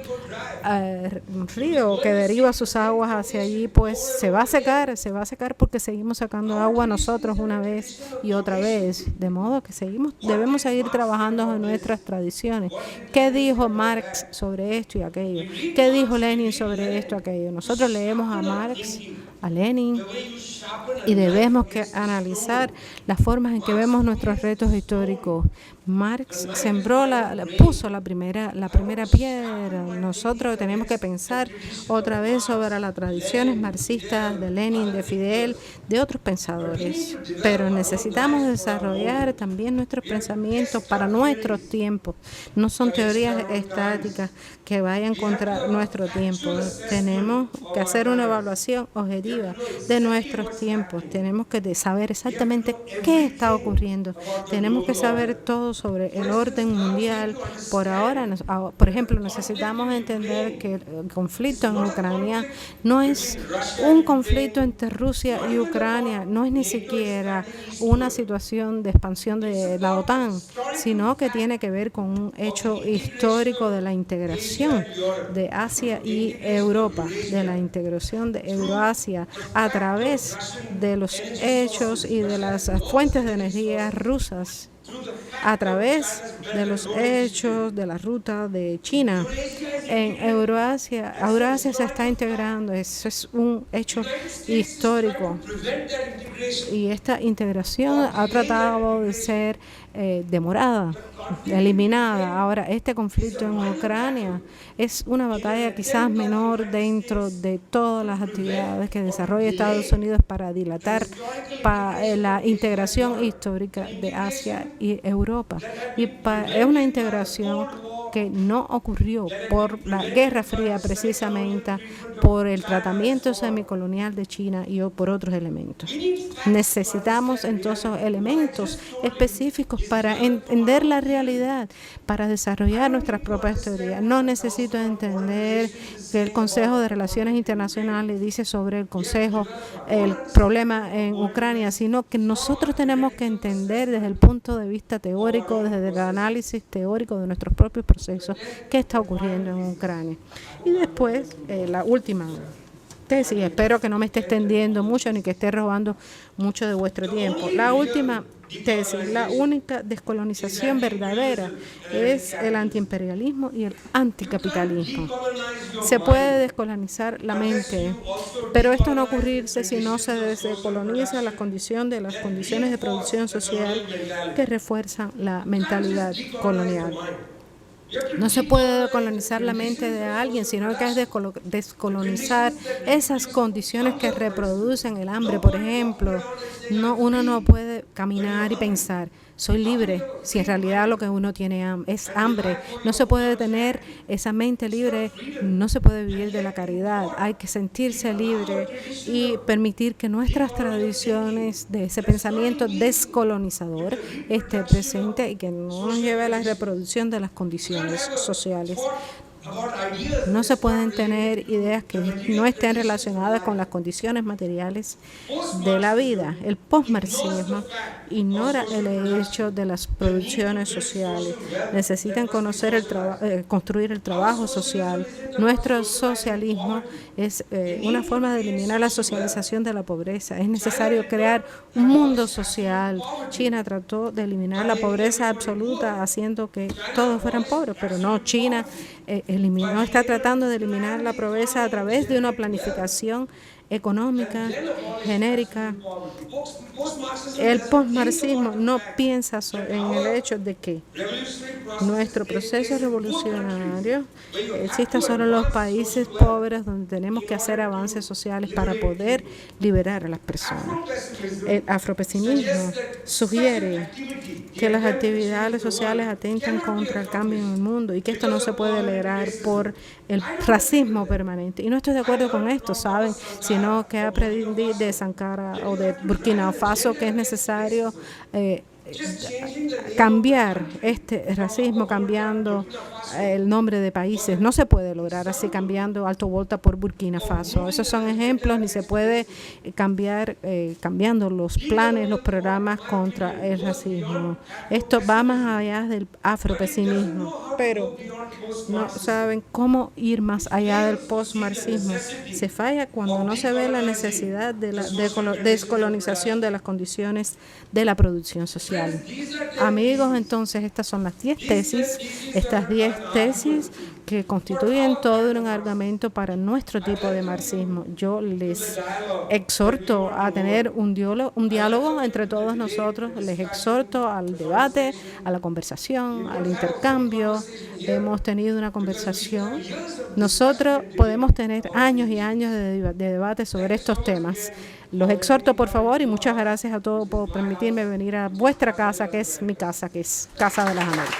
río que deriva sus aguas hacia allí, pues se va a secar porque seguimos sacando agua nosotros una vez y otra vez, de modo que debemos seguir trabajando en nuestras tradiciones. ¿Qué dijo Marx sobre esto y aquello? ¿Qué dijo Lenin sobre esto y aquello? Nosotros leemos a Marx, a Lenin, y debemos que analizar las formas en que vemos nuestros retos históricos. Marx puso la primera piedra. Nosotros tenemos que pensar otra vez sobre las tradiciones marxistas de Lenin, de Fidel, de otros pensadores. Pero necesitamos desarrollar también nuestros pensamientos para nuestros tiempos. No son teorías estáticas que vayan contra nuestro tiempo. Tenemos que hacer una evaluación objetiva de nuestros tiempos. Tenemos que saber exactamente qué está ocurriendo. Tenemos que saber todo sobre el orden mundial. Por ejemplo, necesitamos entender que el conflicto en Ucrania no es un conflicto entre Rusia y Ucrania, no es ni siquiera una situación de expansión de la OTAN, sino que tiene que ver con un hecho histórico de la integración de Asia y Europa, de la integración de Euroasia a través de los hechos y de las fuentes de energía rusas, a través de los hechos de la ruta de China. En Eurasia se está integrando, eso es un hecho histórico. Y esta integración ha tratado de ser demorada, eliminada. Ahora, este conflicto en Ucrania es una batalla quizás menor dentro de todas las actividades que desarrolla Estados Unidos para dilatar la integración histórica de Asia y Europa. Y es una integración que no ocurrió por la Guerra Fría precisamente, por el tratamiento semicolonial de China y por otros elementos. Necesitamos entonces elementos específicos para entender la realidad, para desarrollar nuestras propias teorías. No necesito entender que el Consejo de Relaciones Internacionales dice sobre el Consejo el problema en Ucrania, sino que nosotros tenemos que entender desde el punto de vista teórico, desde el análisis teórico de nuestros propios procesos, qué está ocurriendo en Ucrania. Y después, la última tesis, espero que no me esté extendiendo mucho ni que esté robando mucho de vuestro tiempo. La última tesis, la única descolonización verdadera es el antiimperialismo y el anticapitalismo. Se puede descolonizar la mente, pero esto no ocurrirse si no se descoloniza las condiciones de producción social que refuerzan la mentalidad colonial. No se puede descolonizar la mente de alguien, sino que es descolonizar esas condiciones que reproducen el hambre. Por ejemplo, uno no puede caminar y pensar, soy libre, si en realidad lo que uno tiene es hambre. No se puede tener esa mente libre, no se puede vivir de la caridad. Hay que sentirse libre y permitir que nuestras tradiciones de ese pensamiento descolonizador esté presente y que no nos lleve a la reproducción de las condiciones sociales. No se pueden tener ideas que no estén relacionadas con las condiciones materiales de la vida. El postmarxismo ignora el hecho de las producciones sociales. Necesitan conocer construir el trabajo social. Nuestro socialismo es una forma de eliminar la socialización de la pobreza. Es necesario crear un mundo social. China trató de eliminar la pobreza absoluta haciendo que todos fueran pobres, pero no, China está tratando de eliminar la pobreza a través de una planificación económica, genérica. El postmarxismo no piensa en el hecho de que nuestro proceso revolucionario exista solo en los países pobres donde tenemos que hacer avances sociales para poder liberar a las personas. El afropesimismo sugiere que las actividades sociales atentan contra el cambio en el mundo y que esto no se puede lograr por el racismo permanente. Y no estoy de acuerdo con esto, ¿saben? Sino que aprendí de Sankara o de Burkina Faso que es necesario cambiar este racismo, cambiando el nombre de países. No se puede lograr así cambiando Alto Volta por Burkina Faso. Esos son ejemplos, ni se puede cambiar cambiando los planes, los programas contra el racismo. Esto va más allá del afropesimismo, pero no saben cómo ir más allá del postmarxismo. Se falla cuando no se ve la necesidad de la descolonización de las condiciones de la producción social. Amigos, entonces estas son las 10 tesis, estas 10 tesis que constituyen todo un argumento para nuestro tipo de marxismo. Yo les exhorto a tener un diálogo entre todos nosotros, les exhorto al debate, a la conversación, al intercambio. Hemos tenido una conversación. Nosotros podemos tener años y años de debate sobre estos temas. Los exhorto, por favor, y muchas gracias a todos por permitirme venir a vuestra casa, que es mi casa, que es Casa de las Américas.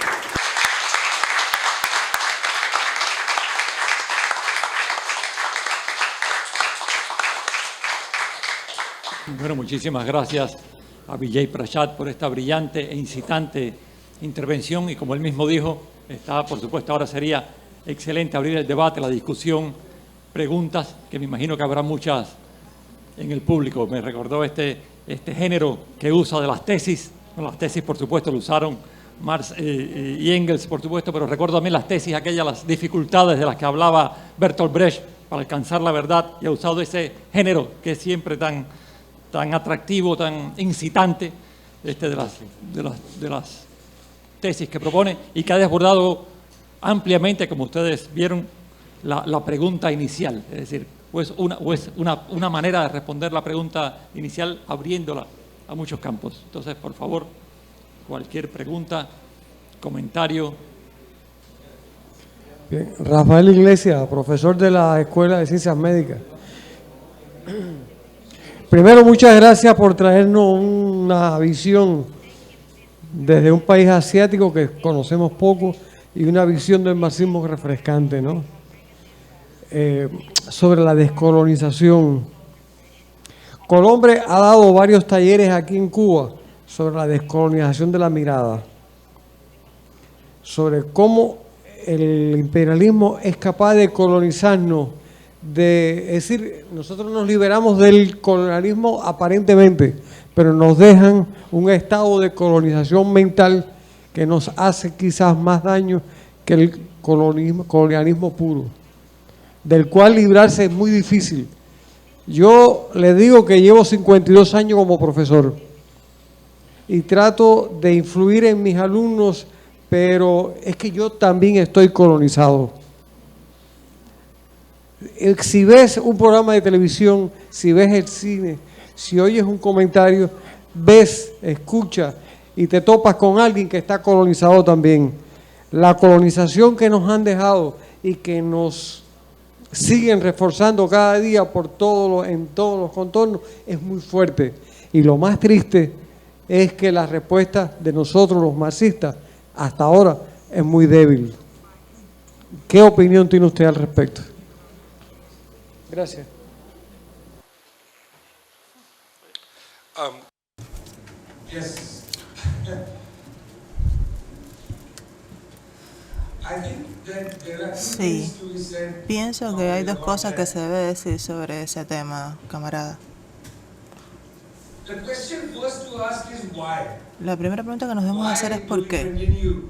Bueno, muchísimas gracias a Vijay Prashad por esta brillante e incitante intervención y como él mismo dijo, por supuesto ahora sería excelente abrir el debate, la discusión, preguntas, que me imagino que habrá muchas en el público. Me recordó este género que usa de las tesis. Bueno, las tesis, por supuesto, lo usaron Marx y Engels, por supuesto, pero recuerdo también las tesis, las dificultades de las que hablaba Bertolt Brecht para alcanzar la verdad, y ha usado ese género que es siempre tan atractivo, tan incitante, de las tesis que propone, y que ha desbordado ampliamente, como ustedes vieron, la pregunta inicial, es decir, una manera de responder la pregunta inicial abriéndola a muchos campos. Entonces, por favor, cualquier pregunta, comentario.
Bien. Rafael Iglesias, profesor de la Escuela de Ciencias Médicas. Primero, muchas gracias por traernos una visión desde un país asiático que conocemos poco y una visión del marxismo refrescante, ¿no? Sobre la descolonización. Colombre ha dado varios talleres aquí en Cuba sobre la descolonización de la mirada, sobre cómo el imperialismo es capaz de colonizarnos, es decir, nosotros nos liberamos del colonialismo aparentemente, pero nos dejan un estado de colonización mental que nos hace quizás más daño que el colonialismo puro, del cual librarse es muy difícil. Yo les digo que llevo 52 años como profesor y trato de influir en mis alumnos, pero es que yo también estoy colonizado. Si ves un programa de televisión, si ves el cine, si oyes un comentario, ves, escuchas y te topas con alguien que está colonizado también. La colonización que nos han dejado y que nos siguen reforzando cada día en todos los contornos es muy fuerte. Y lo más triste es que la respuesta de nosotros los marxistas hasta ahora es muy débil. ¿Qué opinión tiene usted al respecto? Gracias.
Yes. I think that there are two
Sí,
things to be said.
pienso que hay dos cosas que se debe decir sobre ese tema, camarada.
The question first to ask is why.
La primera pregunta que nos debemos hacer es
Why
¿por
do we
qué?
continue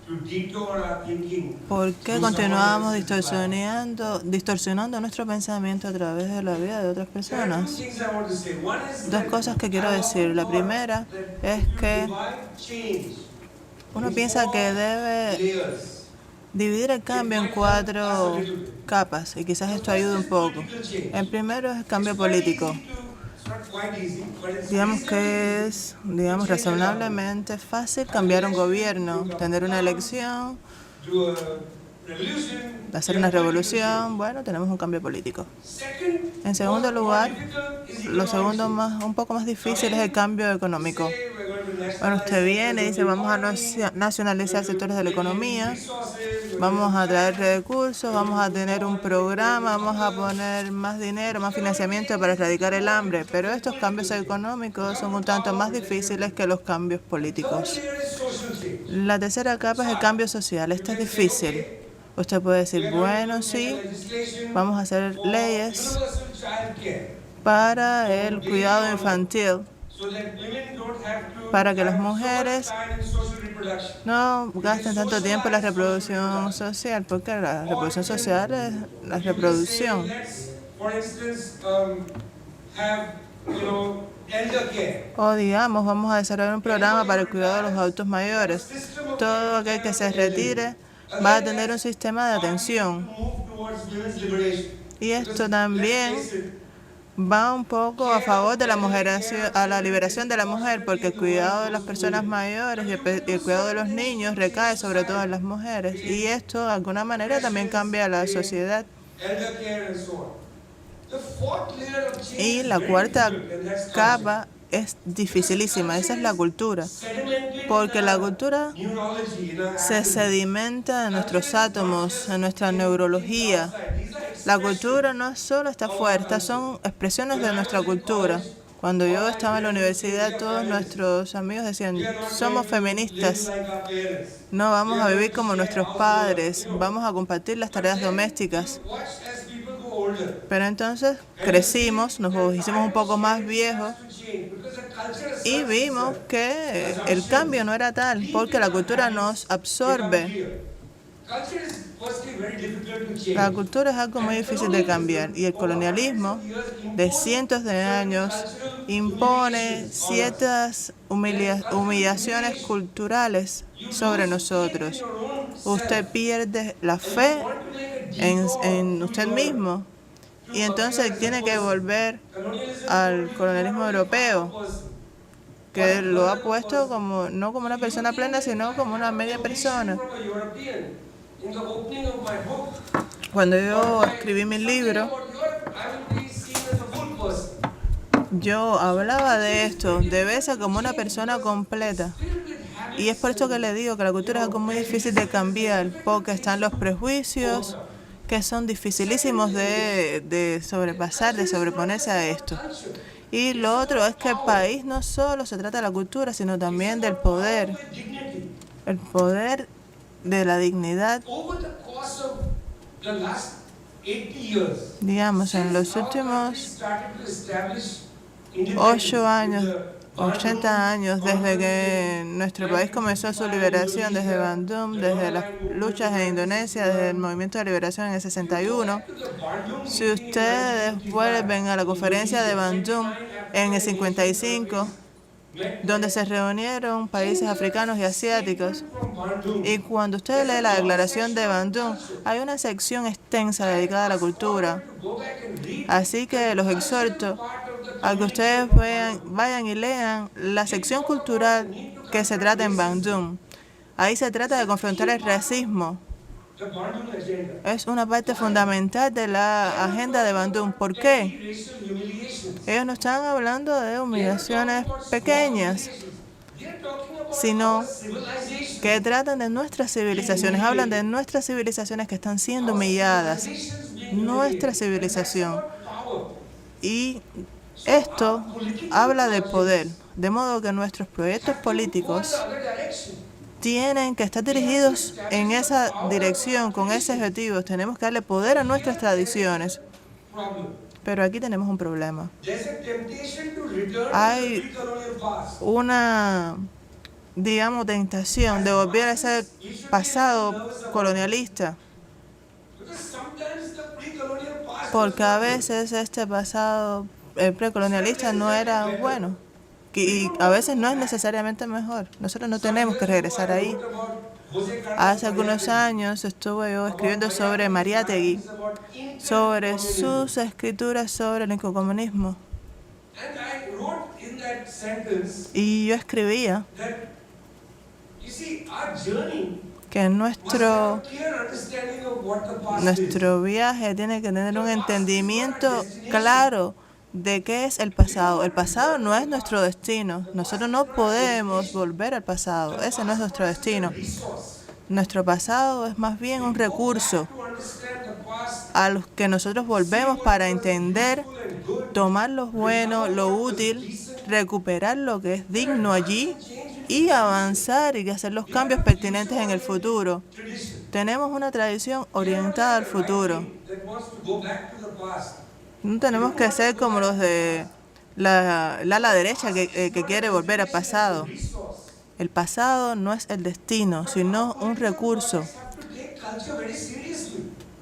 to detour our thinking
¿Por qué
through
continuamos
someone else's
distorsionando nuestro pensamiento a través de la vida de otras
life? There are two
personas?
things I want to say. One is
Dos
that
cosas que quiero
I
decir. La
thought
primera
that
es
if you
que
divide change
uno
into
piensa que
4
debe
layers,
dividir el cambio en 4 capas y quizás esto ayude un poco. El primero es el cambio político. Digamos que es, razonablemente fácil cambiar un gobierno, tener una elección, hacer una revolución. Bueno, tenemos un cambio político. En segundo lugar, un poco más difícil es el cambio económico. Bueno, usted viene y dice, vamos a nacionalizar sectores de la economía, vamos a traer recursos, vamos a tener un programa, vamos a poner más dinero, más financiamiento para erradicar el hambre. Pero estos cambios económicos son un tanto más difíciles que los cambios políticos. La tercera capa es el cambio social. Este es difícil. Usted puede decir, bueno, sí, vamos a hacer leyes para el cuidado infantil, para que las mujeres no gasten tanto tiempo en la reproducción social, porque la reproducción social es la reproducción. O digamos, vamos a desarrollar un programa para el cuidado de los adultos mayores. Todo aquel que se retire va a tener un sistema de atención. Y esto también va un poco a favor de la liberación de la mujer, porque el cuidado de las personas mayores y el cuidado de los niños recae sobre todo en las mujeres. Y esto, de alguna manera, también cambia la sociedad. Y la cuarta capa es dificilísima, esa es la cultura, porque la cultura se sedimenta en nuestros átomos, en nuestra neurología. La cultura no solo está fuera, estas son expresiones de nuestra cultura. Cuando yo estaba en la universidad, todos nuestros amigos decían, somos feministas, no vamos a vivir como nuestros padres, vamos a compartir las tareas domésticas. Pero entonces crecimos, nos hicimos un poco más viejos y vimos que el cambio no era tal, porque la cultura nos absorbe. La cultura es algo muy difícil de cambiar y el colonialismo de cientos de años impone ciertas humillaciones culturales sobre nosotros. Usted pierde la fe en usted mismo y entonces tiene que volver al colonialismo europeo, que lo ha puesto como no como una persona plena, sino como una media persona. Cuando yo escribí mi libro, yo hablaba de esto, de verse como una persona completa. Y es por esto que le digo que la cultura es algo muy difícil de cambiar, porque están los prejuicios que son dificilísimos de sobrepasar, de sobreponerse a esto. Y lo otro es que el país no solo se trata de la cultura, sino también del poder. El poder de la dignidad. Digamos, en los últimos 8 años, 80 años, desde que nuestro país comenzó su liberación, desde Bandung, desde las luchas en Indonesia, desde el movimiento de liberación en el 61, si ustedes vuelven a la conferencia de Bandung en el 55, donde se reunieron países africanos y asiáticos, y cuando usted lee la declaración de Bandung, hay una sección extensa dedicada a la cultura. Así que los exhorto a que ustedes vayan y lean la sección cultural que se trata en Bandung. Ahí se trata de confrontar el racismo. Es una parte fundamental de la agenda de Bandung. ¿Por qué? Ellos no están hablando de humillaciones pequeñas, sino que tratan de nuestras civilizaciones, hablan de nuestras civilizaciones que están siendo humilladas, nuestra civilización. Y esto habla de poder, de modo que nuestros proyectos políticos tienen que estar dirigidos en esa dirección, con ese objetivo. Tenemos que darle poder a nuestras tradiciones. Pero aquí tenemos un problema. Hay una, digamos, tentación de volver a ese pasado colonialista, porque a veces este pasado precolonialista no era bueno y a veces no es necesariamente mejor. Nosotros no tenemos que regresar ahí. Hace algunos años estuve yo escribiendo sobre Mariátegui, sobre sus escrituras sobre el incomunismo. Y yo escribía que nuestro viaje tiene que tener un entendimiento claro de qué es el pasado. El pasado no es nuestro destino. Nosotros no podemos volver al pasado. Ese no es nuestro destino. Nuestro pasado es más bien un recurso a los que nosotros volvemos para entender, tomar lo bueno, lo útil, recuperar lo que es digno allí y avanzar y hacer los cambios pertinentes en el futuro. Tenemos una tradición orientada al futuro. No tenemos que ser como los de la ala derecha que quiere volver al pasado. El pasado no es el destino, sino un recurso.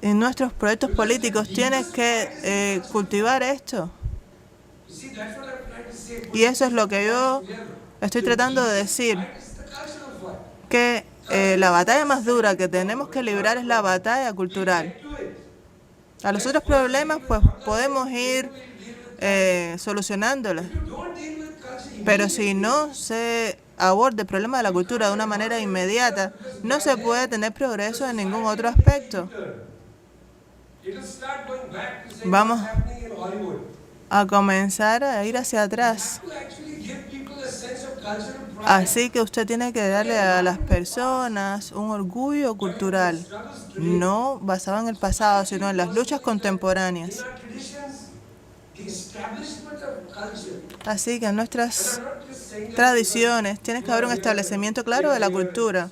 Y nuestros proyectos políticos tienen que cultivar esto. Y eso es lo que yo estoy tratando de decir, que la batalla más dura que tenemos que librar es la batalla cultural. A los otros problemas, pues podemos ir solucionándolos. Pero si no se aborda el problema de la cultura de una manera inmediata, no se puede tener progreso en ningún otro aspecto. Vamos a comenzar a ir hacia atrás. Así que usted tiene que darle a las personas un orgullo cultural, no basado en el pasado, sino en las luchas contemporáneas. Así que en nuestras tradiciones tiene que haber un establecimiento claro de la cultura.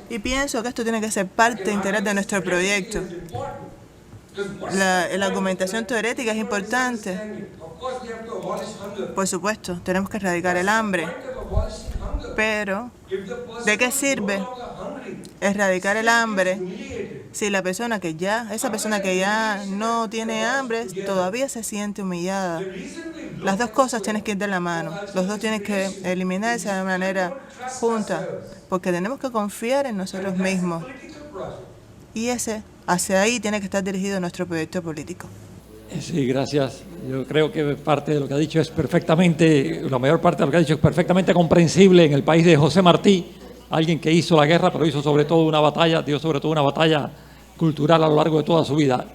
Y pienso que esto tiene que ser parte integral de nuestro proyecto. La argumentación teórica es importante. Por supuesto, tenemos que erradicar el hambre. Pero, ¿de qué sirve erradicar el hambre si esa persona que ya no tiene hambre todavía se siente humillada? Las dos cosas tienen que ir de la mano. Los dos tienen que eliminarse de manera junta, porque tenemos que confiar en nosotros mismos. Y hacia ahí tiene que estar dirigido nuestro proyecto político.
Sí, gracias. Yo creo que parte de lo que ha dicho la mayor parte de lo que ha dicho es perfectamente comprensible en el país de José Martí, alguien que hizo la guerra, pero hizo sobre todo una batalla cultural a lo largo de toda su vida.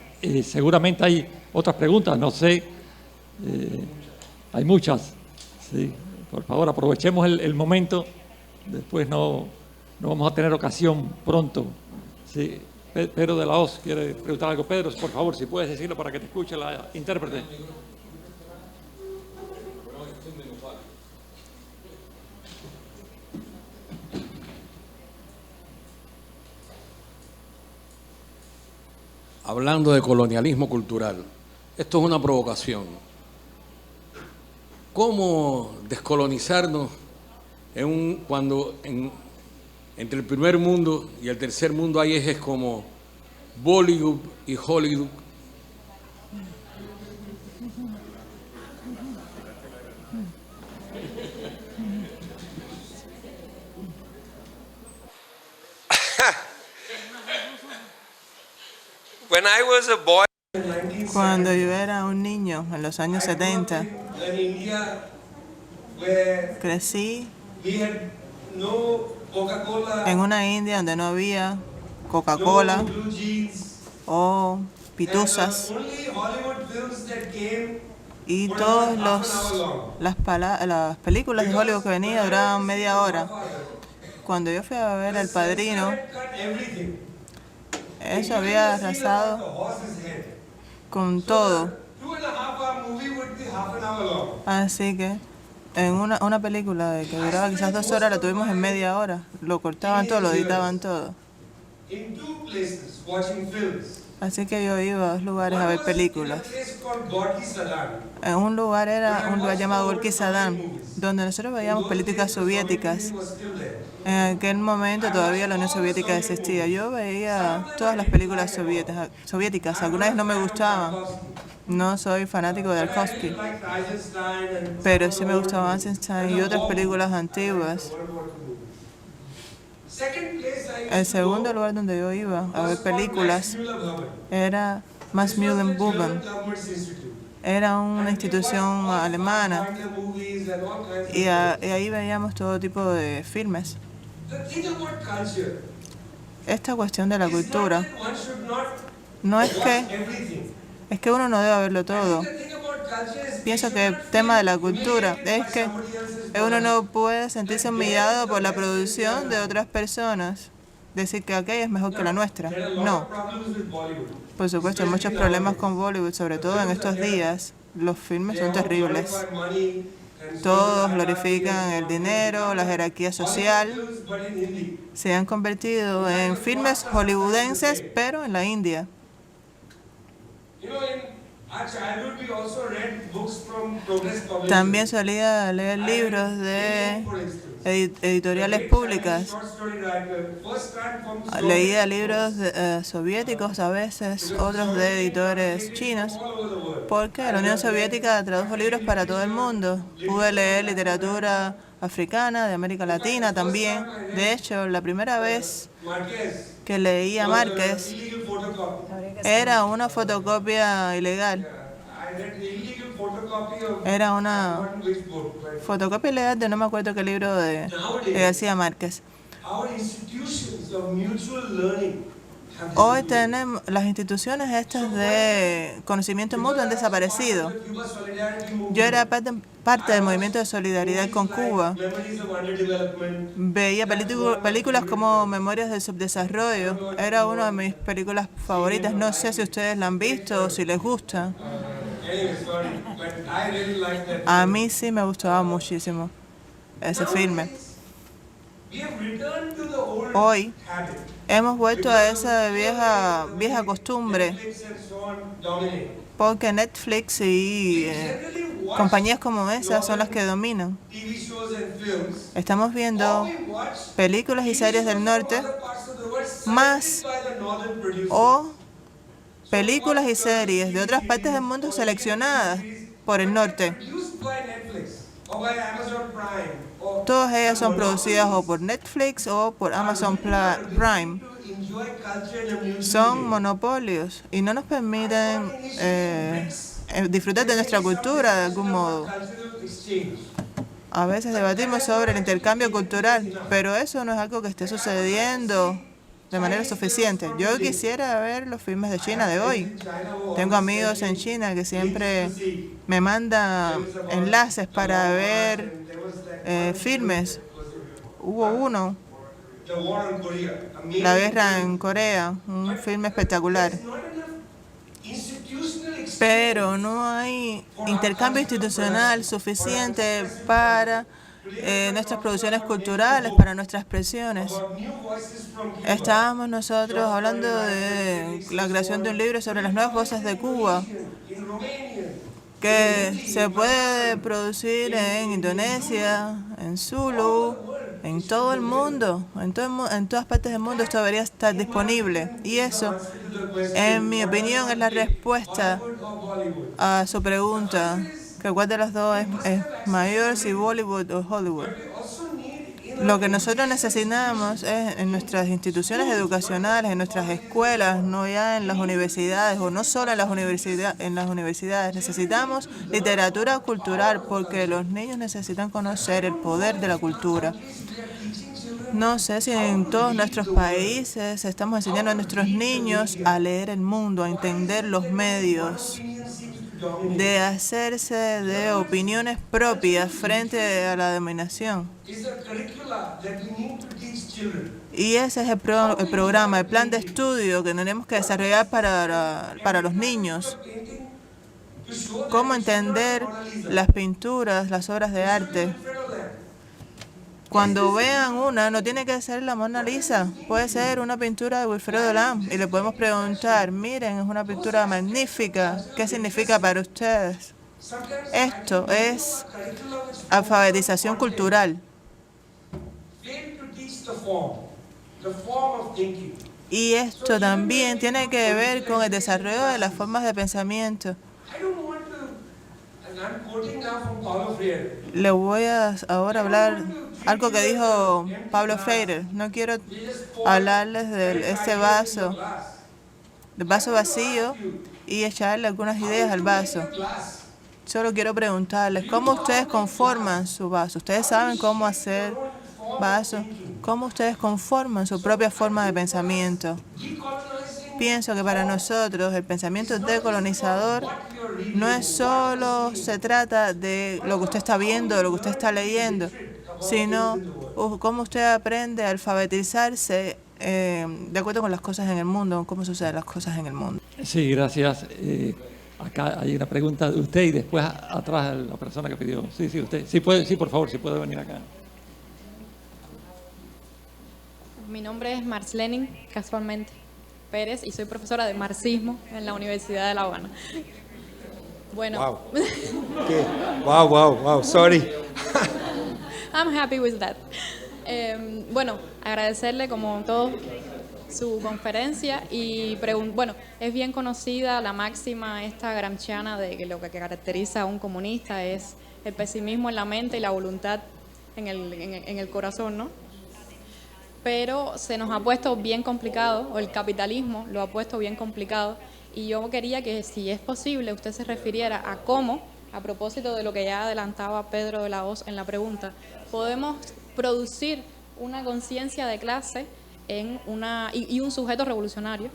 Seguramente hay otras preguntas, no sé, hay muchas. Sí, por favor, aprovechemos el momento. Después no vamos a tener ocasión pronto. Sí. Pedro de la Hoz quiere preguntar algo. Pedro, por favor, si puedes decirlo para que te escuche la intérprete.
Hablando de colonialismo cultural, esto es una provocación. ¿Cómo descolonizarnos cuando entre el primer mundo y el tercer mundo hay ejes como Bollywood y Hollywood?
When I was a boy,
Cuando yo era un niño, en los años 70,
in India, where
crecí
we had no Coca-Cola,
en una India donde no había Coca-Cola
no blue jeans,
o
and
pituzas,
the only Hollywood films that came
y
were
todas
about half an hour long.
las películas de Hollywood que venían duraban media hora. Cuando yo fui a ver El Padrino,
Had cut everything.
eso había arrasado
The horse's head.
con todo.
2.5 hour movie would be half an hour long.
Así que en una película de que duraba quizás 2 horas la tuvimos en media hora. Lo cortaban todo, lo editaban todo.
In 2 places watching films.
Así que yo iba a 2 lugares a ver películas.
In a place called Gorky Sadan.
En un lugar era un lugar llamado Gorky Sadan, donde nosotros veíamos políticas soviéticas.
He was still there.
En aquel momento todavía la Unión Soviética existía. Yo veía todas las películas soviéticas. Algunas no me gustaban. No soy fanático de Tarkovsky,
Like Eisenstein and
pero sí me gustaba Eisenstein y otras películas antiguas.
second place I
El segundo lugar donde yo iba a ver películas era Max Mühlenbuben.
Government's Institute.
Era una institución alemana
Find the movies and all kinds
y ahí veíamos todo tipo de filmes.
The thing about culture
Esta cuestión de la
is not
cultura
that one should not
no es
watch
que,
everything.
es que uno no debe verlo todo.
The thing about culture is
Pienso
we
que
should
el
not
tema de la
feel
cultura
humiliated
es
by
que
somebody else's
uno
product.
no puede sentirse humillado por la producción de otras personas. Decir que aquella es mejor que la nuestra.
There are a lot
No.
of problems with Bollywood.
Por supuesto, hay muchos problemas con Bollywood, sobre todo en estos días. Los filmes son terribles.
Glorify money and
Todos glorifican el dinero, la jerarquía social.
films, but in Hindi.
Se han convertido en filmes hollywoodenses, pero en la India.
You know, in our childhood, we also read books from Progress Publishing.
También solía leer libros de
For instance,
editoriales públicas.
short story writer, first time
Leía libros soviéticos a veces, otros de editores chinos,
all over the world.
porque la Unión Soviética tradujo libros para todo el mundo. Pude leer literatura africana, de América Latina también. De hecho, la primera vez
Marquez
que leí a Márquez
illegal photocopy.
era una fotocopia ilegal.
I read the illegal photocopy of
Era una
which book. But
fotocopia ilegal de no me acuerdo qué libro de García Márquez.
our institutions of mutual learning have
Hoy
disappeared.
tenemos las instituciones estas de conocimiento mutuo han desaparecido.
The Cuba Solidarity Movement,
Yo era parte del movimiento de solidaridad con Cuba.
Memories of Underdevelopment.
Veía películas como Memorias del Subdesarrollo. Era una de mis películas favoritas. No sé si ustedes la han visto o si les gusta.
Anyway, sorry, but I really like that.
A mí sí me gustaba muchísimo ese filme.
We have returned to the old
Hoy
habit.
hemos vuelto a esa vieja costumbre
Netflix and so on dominate.
porque Netflix y
Generally watch
compañías como esas son las que dominan.
TV shows and films.
Estamos viendo
Or we watch
películas y series del norte
other parts of the world
más
selected by the northern producers.
o películas y series de otras partes del mundo seleccionadas por el norte.
Produced by Netflix or by Amazon Prime or
Todas ellas son producidas o por Netflix o por Amazon Prime.
to enjoy culture in a mutual
Son
way.
monopolios y no nos permiten disfrutar de nuestra cultura de algún modo.
Cultural exchange.
A veces debatimos sobre el intercambio cultural, pero eso no es algo que esté sucediendo de manera suficiente. Yo quisiera ver los filmes de China de hoy. Tengo amigos en China que siempre me mandan enlaces para ver filmes. Hubo uno, La guerra en Corea, un filme espectacular. Pero no hay intercambio institucional suficiente para nuestras producciones culturales, para nuestras expresiones. Estábamos nosotros hablando de la creación de un libro sobre las nuevas voces de Cuba, que se puede producir en Indonesia, en Zulu, en todo el mundo, en todas partes del mundo esto debería estar disponible. Y eso, en mi opinión, es la respuesta a su pregunta, que cuál de las dos es mayor, si Bollywood o Hollywood. Lo que nosotros necesitamos es en nuestras instituciones educacionales, en nuestras escuelas, no ya en las universidades o no solo en las universidades. Necesitamos literatura cultural porque los niños necesitan conocer el poder de la cultura. No sé si en todos nuestros países estamos enseñando a nuestros niños a leer el mundo, a entender los medios, de hacerse de opiniones propias frente a la dominación. Y ese es el programa, el plan de estudio que tenemos que desarrollar para los niños. Cómo entender las pinturas, las obras de arte. Cuando vean una, no tiene que ser la Mona Lisa, puede ser una pintura de Wilfredo Lam y le podemos preguntar, miren, es una pintura magnífica, ¿qué significa para ustedes? Esto es alfabetización cultural. Y esto también tiene que ver con el desarrollo de las formas de pensamiento. Le voy a ahora hablar algo que dijo Pablo Freire. No quiero hablarles de ese vaso, del vaso vacío y echarle algunas ideas al vaso. Solo quiero preguntarles, ¿cómo ustedes conforman su vaso? ¿Ustedes saben cómo hacer vaso? ¿Cómo ustedes conforman su propia forma de pensamiento? Pienso que para nosotros el pensamiento decolonizador no es solo se trata de lo que usted está viendo, de lo que usted está leyendo, sino cómo usted aprende a alfabetizarse de acuerdo con las cosas en el mundo, cómo suceden las cosas en el mundo.
Sí, gracias. Acá hay una pregunta de usted y después atrás la persona que pidió. Sí, usted. Sí, por favor, si puede venir acá.
Mi nombre es Marceline, casualmente, Pérez, y soy profesora de marxismo en la Universidad de La Habana. Bueno.
Wow. ¿Qué? Wow, sorry.
I'm happy with that. Bueno, agradecerle como todo su conferencia y bueno, es bien conocida la máxima esta gramsciana de que lo que caracteriza a un comunista es el pesimismo en la mente y la voluntad en el corazón, ¿no? Pero se nos ha puesto bien complicado, o el capitalismo lo ha puesto bien complicado, y yo quería que, si es posible, usted se refiriera a cómo, a propósito de lo que ya adelantaba Pedro de la Hoz en la pregunta, podemos producir una conciencia de clase y un sujeto revolucionario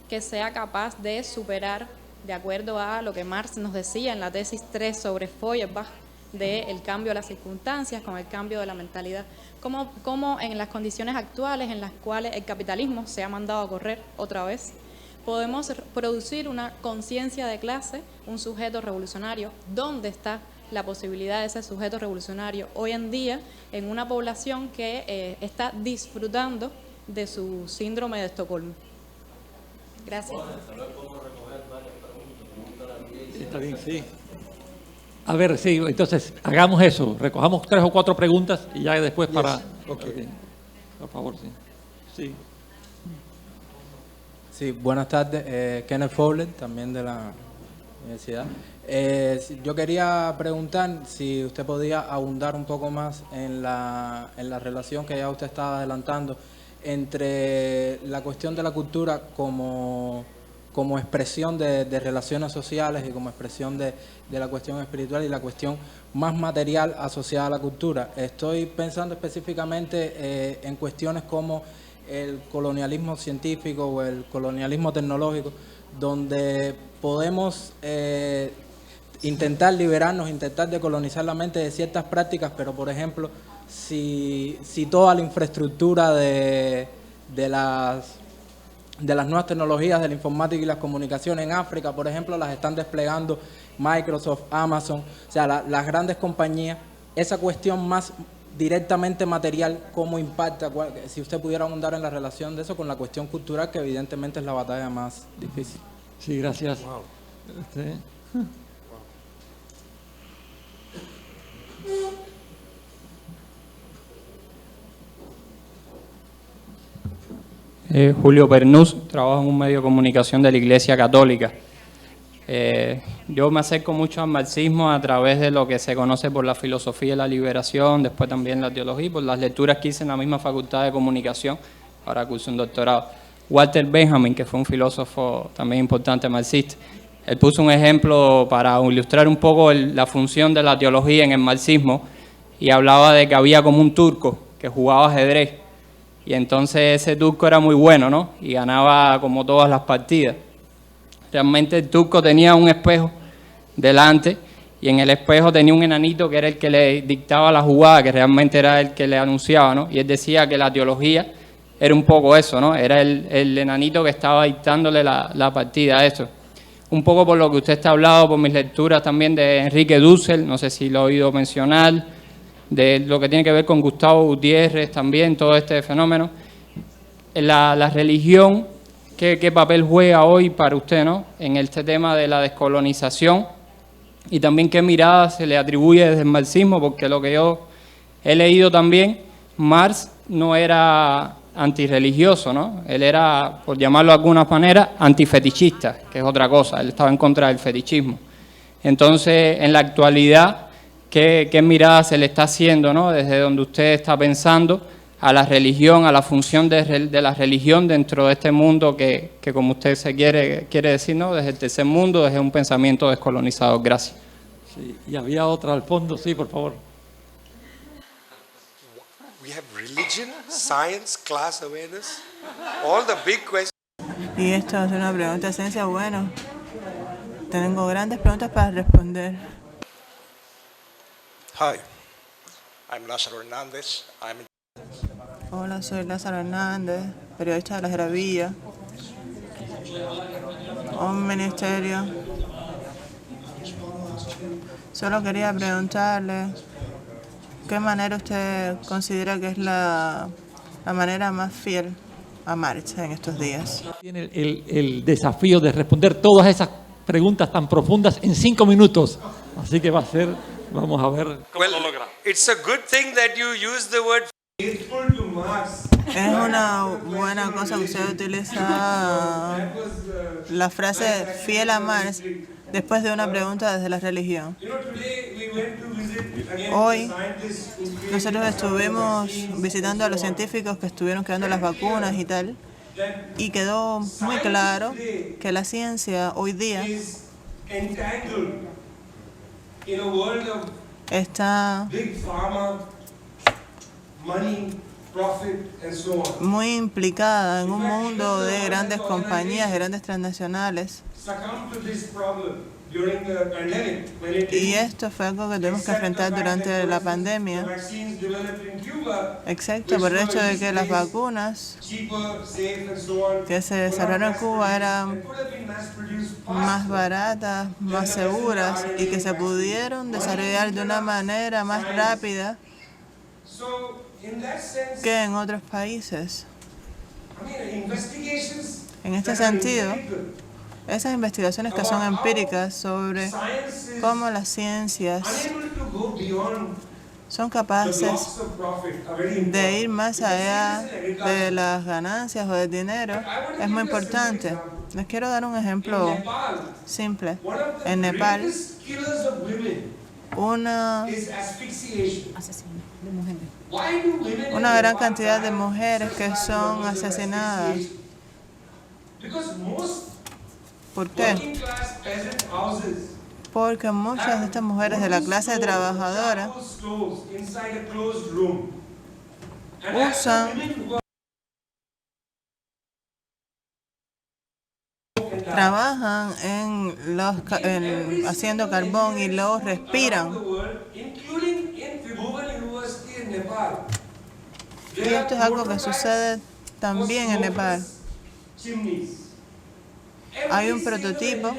que sea capaz de superar, de acuerdo a lo que Marx nos decía en la tesis 3 sobre Feuerbach, del cambio de las circunstancias con el cambio de la mentalidad. ¿Cómo en las condiciones actuales en las cuales el capitalismo se ha mandado a correr otra vez, podemos producir una conciencia de clase, un sujeto revolucionario? ¿Dónde está la posibilidad de ese sujeto revolucionario hoy en día en una población que está disfrutando de su síndrome de Estocolmo? Gracias.
Está bien, sí. A ver, sí, entonces hagamos eso, recojamos 3 o 4 preguntas y ya después para... Okay. Por favor, sí.
Sí, buenas tardes. Kenneth Fowler, también de la universidad. Yo quería preguntar si usted podía abundar un poco más en la relación que ya usted estaba adelantando entre la cuestión de la cultura como expresión de relaciones sociales y como expresión de la cuestión espiritual y la cuestión más material asociada a la cultura. Estoy pensando específicamente en cuestiones como el colonialismo científico o el colonialismo tecnológico, donde podemos intentar liberarnos, intentar decolonizar la mente de ciertas prácticas, pero por ejemplo, si toda la infraestructura de las nuevas tecnologías de la informática y las comunicaciones en África, por ejemplo, las están desplegando Microsoft, Amazon, o sea, las grandes compañías, esa cuestión más directamente material, ¿cómo impacta? Si usted pudiera ahondar en la relación de eso con la cuestión cultural, que evidentemente es la batalla más difícil.
Sí, gracias.
Wow.
Julio Pernús, trabajo en un medio de comunicación de la Iglesia Católica. Yo me acerco mucho al marxismo a través de lo que se conoce por la filosofía de la liberación, después también la teología, por las lecturas que hice en la misma facultad de comunicación, ahora curso un doctorado. Walter Benjamin, que fue un filósofo también importante marxista, él puso un ejemplo para ilustrar un poco la función de la teología en el marxismo y hablaba de que había como un turco que jugaba ajedrez y entonces ese turco era muy bueno, ¿no? Y ganaba como todas las partidas. Realmente el turco tenía un espejo delante y en el espejo tenía un enanito que era el que le dictaba la jugada, que realmente era el que le anunciaba, ¿no? Y él decía que la teología era un poco eso, ¿no? Era el enanito que estaba dictándole la partida a eso. Un poco por lo que usted está hablando, por mis lecturas también de Enrique Dussel, no sé si lo he oído mencionar, de lo que tiene que ver con Gustavo Gutiérrez también, todo este fenómeno. La religión, ¿qué papel juega hoy para usted, ¿no? En este tema de la descolonización y también qué mirada se le atribuye desde el marxismo, porque lo que yo he leído también, Marx no era antirreligioso, ¿no? Él era, por llamarlo de alguna manera, antifetichista, que es otra cosa, él estaba en contra del fetichismo. Entonces, en la actualidad, ¿qué mirada se le está haciendo, ¿no? Desde donde usted está pensando a la religión, a la función de la religión dentro de este mundo que como usted se quiere decir, ¿no? Desde el tercer mundo, desde un pensamiento descolonizado. Gracias.
Sí, y había otra al fondo, sí, por favor.
We have religion, science, class awareness, all the big questions.
Y esto es una pregunta de ciencia, bueno, tengo grandes preguntas para responder.
Hi, I'm Lázaro Hernández.
Hola, soy Lázaro Hernández, periodista de La Gravilla, un ministerio. Solo quería preguntarle, ¿qué manera usted considera que es la manera más fiel a Marx en estos días?
Tiene el desafío de responder todas esas preguntas tan profundas en 5 minutos. Así que va a ser, vamos a ver cómo lo logra.
It's a good thing that you use the word faithful to Marx.
Es una buena cosa que usted utiliza la frase fiel a Marx después de una pregunta desde la religión. Hoy nosotros estuvimos visitando a los científicos que estuvieron creando las vacunas y tal, y quedó muy claro que la ciencia hoy día está muy implicada en un mundo de grandes compañías, grandes transnacionales. Y esto fue algo que tuvimos que enfrentar durante la pandemia, excepto por el hecho de que las vacunas que se desarrollaron en Cuba eran más baratas, más seguras y que se pudieron desarrollar de una manera más rápida que en otros países. En este sentido, esas investigaciones que son empíricas sobre cómo las ciencias son capaces de ir más allá de las ganancias o del dinero es muy importante. Les quiero dar un ejemplo simple. En Nepal, una gran cantidad de mujeres que son asesinadas. ¿Por qué? Porque muchas de estas mujeres de la clase trabajadora usan trabajan haciendo carbón y lo respiran. Y esto es algo que sucede también en Nepal. Hay un prototipo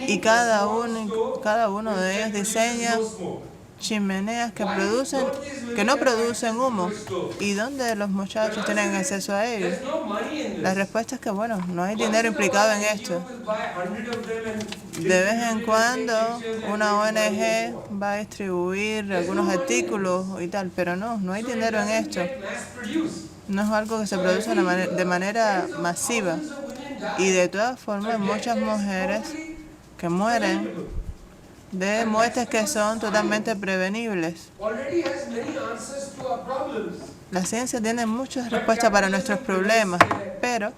y cada uno de ellos diseña chimeneas que no producen humo. ¿Y dónde los muchachos tienen acceso a ellos? La respuesta es que, bueno, no hay dinero implicado en esto. De vez en cuando una ONG va a distribuir algunos artículos y tal, pero no hay dinero en esto. No es algo que se produce de manera masiva. Y de todas formas, muchas mujeres que mueren de muertes que son totalmente prevenibles. La ciencia tiene muchas respuestas para nuestros problemas, pero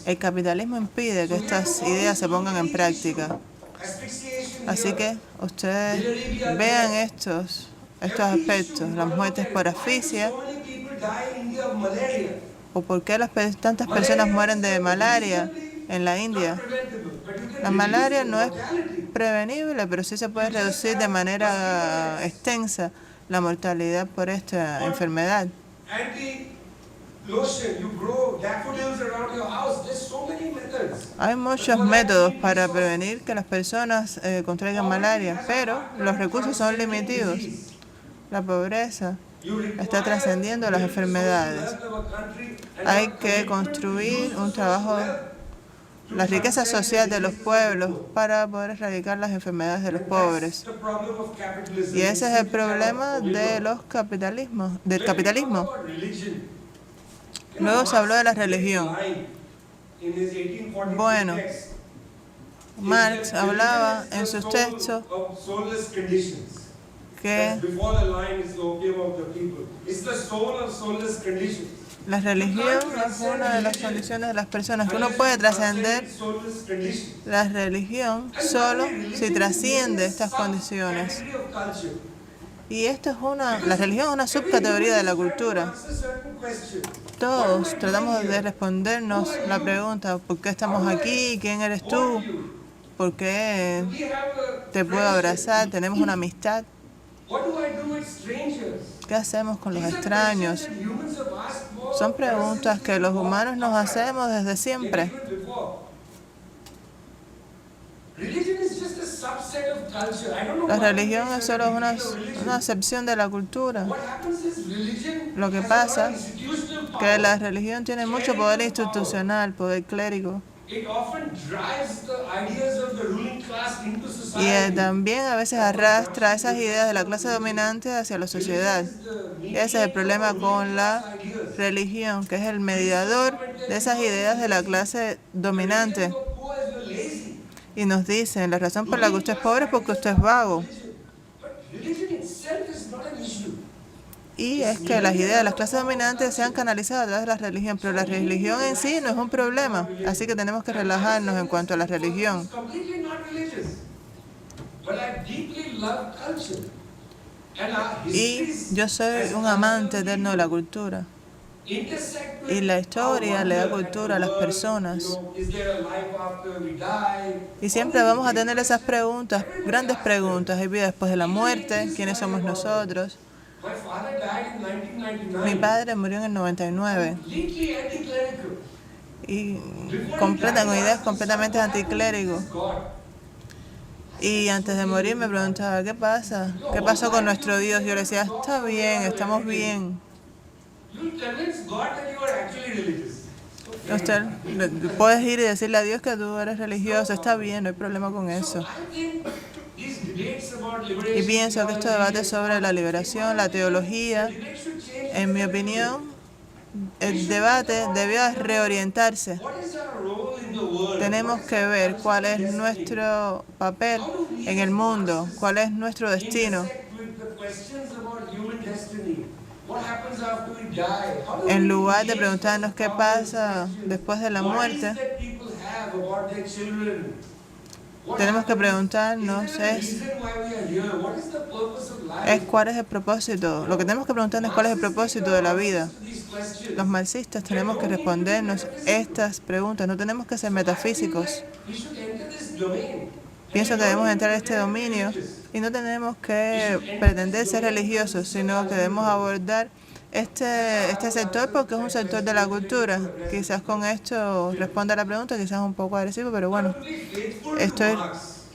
el capitalismo impide que estas ideas se pongan en práctica. Así que ustedes vean estos aspectos, las muertes por asfixia, o por qué tantas personas mueren de malaria en la India. La malaria no es prevenible, pero sí se puede reducir de manera extensa la mortalidad por esta enfermedad. Hay muchos métodos para prevenir que las personas contraigan malaria, pero los recursos son limitados. La pobreza está trascendiendo las enfermedades. Hay que construir un trabajo, la riqueza social de los pueblos para poder erradicar las enfermedades de los pobres. Y ese es el problema del capitalismo. Luego se habló de la religión. Bueno, Marx hablaba en sus textos que la religión es una de las condiciones de las personas, que uno puede trascender la religión solo si trasciende estas condiciones. Y la religión es una subcategoría de la cultura. Todos tratamos de respondernos la pregunta, ¿por qué estamos aquí? ¿Quién eres tú? ¿Por qué te puedo abrazar? ¿Tenemos una amistad? ¿Qué hacemos con los extraños? Son preguntas que los humanos nos hacemos desde siempre. La religión es solo una excepción de la cultura. Lo que pasa es que la religión tiene mucho poder institucional, poder clérigo. Y también a veces arrastra esas ideas de la clase dominante hacia la sociedad. Y ese es el problema con la religión, que es el mediador de esas ideas de la clase dominante. Y nos dicen, la razón por la que usted es pobre es porque usted es vago. Y es que las ideas de las clases dominantes se han canalizado a través de la religión, pero la religión en sí no es un problema. Así que tenemos que relajarnos en cuanto a la religión. Y yo soy un amante eterno de la cultura. Y la historia le da cultura a las personas. Y siempre vamos a tener esas preguntas, grandes preguntas. ¿Hay vida después de la muerte? ¿Quiénes somos nosotros? Mi padre murió en el 99. Y con ideas completamente anticlérigos. Y antes de morir me preguntaba, ¿qué pasa? ¿Qué pasó con nuestro Dios? Yo le decía, está bien, estamos bien. Usted puedes ir y decirle a Dios que tú eres religioso, está bien, no hay problema con eso. Y pienso que estos debates sobre la liberación, la teología, en mi opinión, el debate debió reorientarse. Tenemos que ver cuál es nuestro papel en el mundo, cuál es nuestro destino. En lugar de preguntarnos qué pasa después de la muerte, tenemos que preguntarnos es cuál es el propósito. Lo que tenemos que preguntarnos es cuál es el propósito de la vida. Los marxistas tenemos que respondernos estas preguntas. No tenemos que ser metafísicos. Pienso que debemos entrar en este dominio y no tenemos que pretender ser religiosos, sino que debemos abordar este sector porque es un sector de la cultura. Quizás con esto responda a la pregunta, quizás un poco agresivo, pero bueno, estoy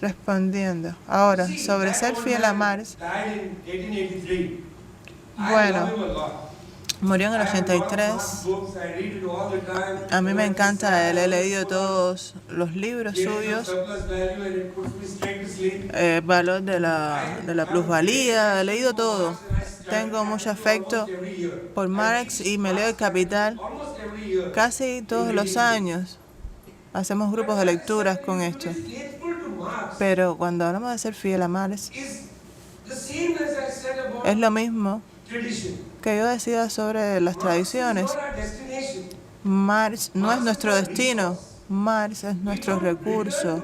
respondiendo. Ahora, sobre ser fiel a Marx, bueno, murió en el 83. A mí me encanta él, he leído todos los libros suyos, el valor de la plusvalía, he leído todo. Tengo mucho afecto por Marx y me leo El Capital casi todos los años. Hacemos grupos de lecturas con esto. Pero cuando hablamos de ser fiel a Marx, es lo mismo que yo decía sobre las tradiciones. Marx no es nuestro destino, Marx es nuestro recurso,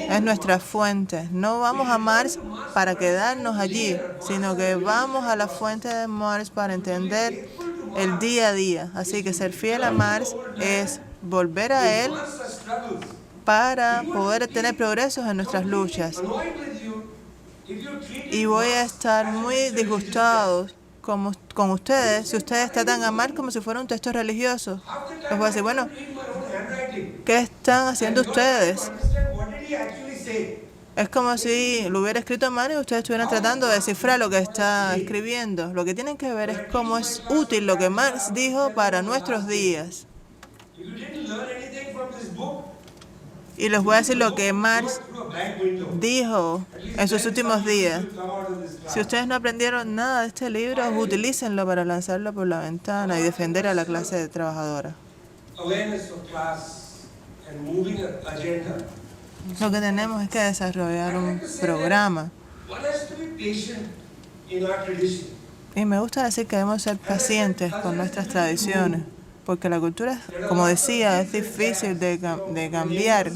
es nuestra fuente. No vamos a Marx para quedarnos allí, sino que vamos a la fuente de Marx para entender el día a día. Así que ser fiel a Marx es volver a él para poder tener progresos en nuestras luchas. Y voy a estar muy disgustado con ustedes si ustedes tratan a Marx como si fuera un texto religioso. Les voy a decir, bueno, ¿qué están haciendo ustedes? Es como si lo hubiera escrito Marx y ustedes estuvieran tratando de descifrar lo que está escribiendo. Lo que tienen que ver es cómo es útil lo que Marx dijo para nuestros días. Y les voy a decir lo que Marx dijo en sus últimos días. Si ustedes no aprendieron nada de este libro, utilícenlo para lanzarlo por la ventana y defender a la clase trabajadora. Lo que tenemos es que desarrollar un programa. Y me gusta decir que debemos ser pacientes con nuestras tradiciones, porque la cultura, como decía, es difícil de cambiar.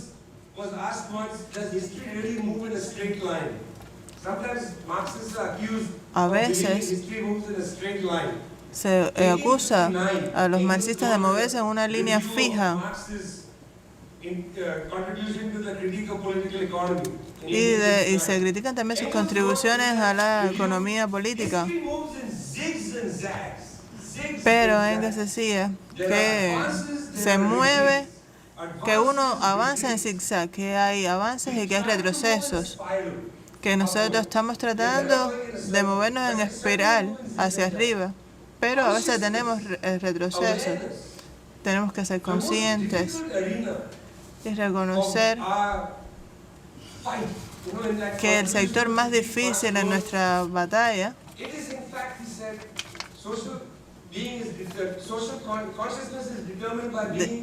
A veces se acusa a los marxistas de moverse en una línea fija y se critican también sus contribuciones a la economía política. Pero Engels decía que se mueve, que uno avanza en zigzag, que hay avances y que hay retrocesos, que nosotros estamos tratando de movernos en espiral hacia arriba, pero a veces tenemos retrocesos. Tenemos que ser conscientes y reconocer que el sector más difícil en nuestra batalla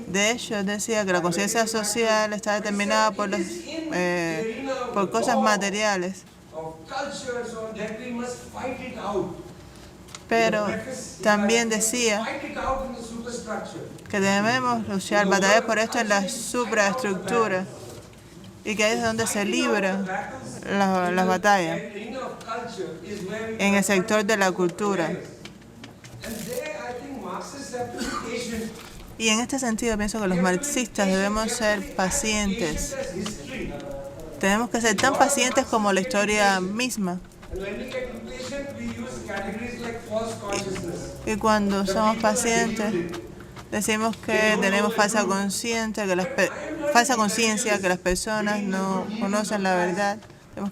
de hecho, decía que la conciencia social está determinada por cosas materiales. Pero también decía que debemos luchar, batallar por esto en la supraestructura y que ahí es donde se libran las batallas, en el sector de la cultura. Y en este sentido pienso que los marxistas debemos ser pacientes. Tenemos que ser tan pacientes como la historia misma. Y cuando somos pacientes, decimos que tenemos falsa conciencia, que las personas no conocen la verdad. Tenemos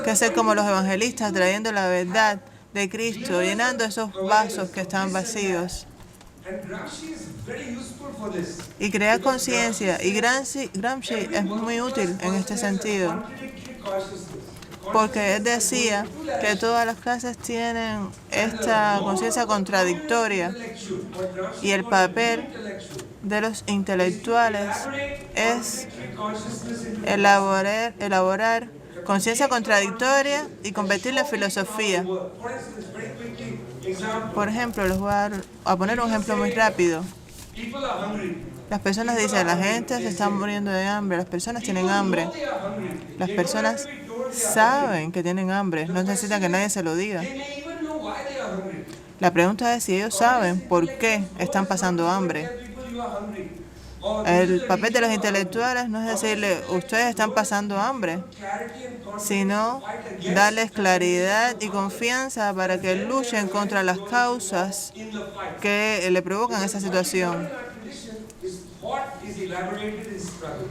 que ser como los evangelistas, trayendo la verdad de Cristo, llenando esos vasos que están vacíos. Y crear conciencia. Y Gramsci es muy útil en este sentido, porque él decía que todas las clases tienen esta conciencia contradictoria y el papel de los intelectuales es elaborar conciencia contradictoria y convertirla en filosofía. Por ejemplo, les voy a poner un ejemplo muy rápido.
People are hungry.
Las personas dicen, la gente se está muriendo de hambre, las personas tienen hambre. Las personas saben que tienen hambre, no necesitan que nadie se lo diga.
They may even know why they are hungry.
La pregunta es si ellos saben por qué están pasando hambre.
Tell people you are hungry. Or
El papel de los intelectuales no es decirle, ustedes están pasando hambre,
clarity and confidence
sino
fight against
darles claridad y confianza para que luchen contra las causas
in the fight.
que le provocan esa situación.
Our tradition is what is elaborated in struggle.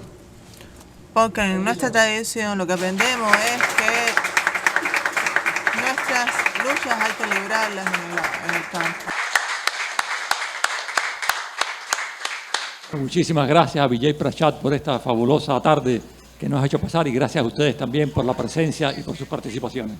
Porque en nuestra tradición lo que aprendemos es que nuestras luchas hay que librarlas en el campo.
Muchísimas gracias a Vijay Prashad por esta fabulosa tarde que nos ha hecho pasar y gracias a ustedes también por la presencia y por sus participaciones.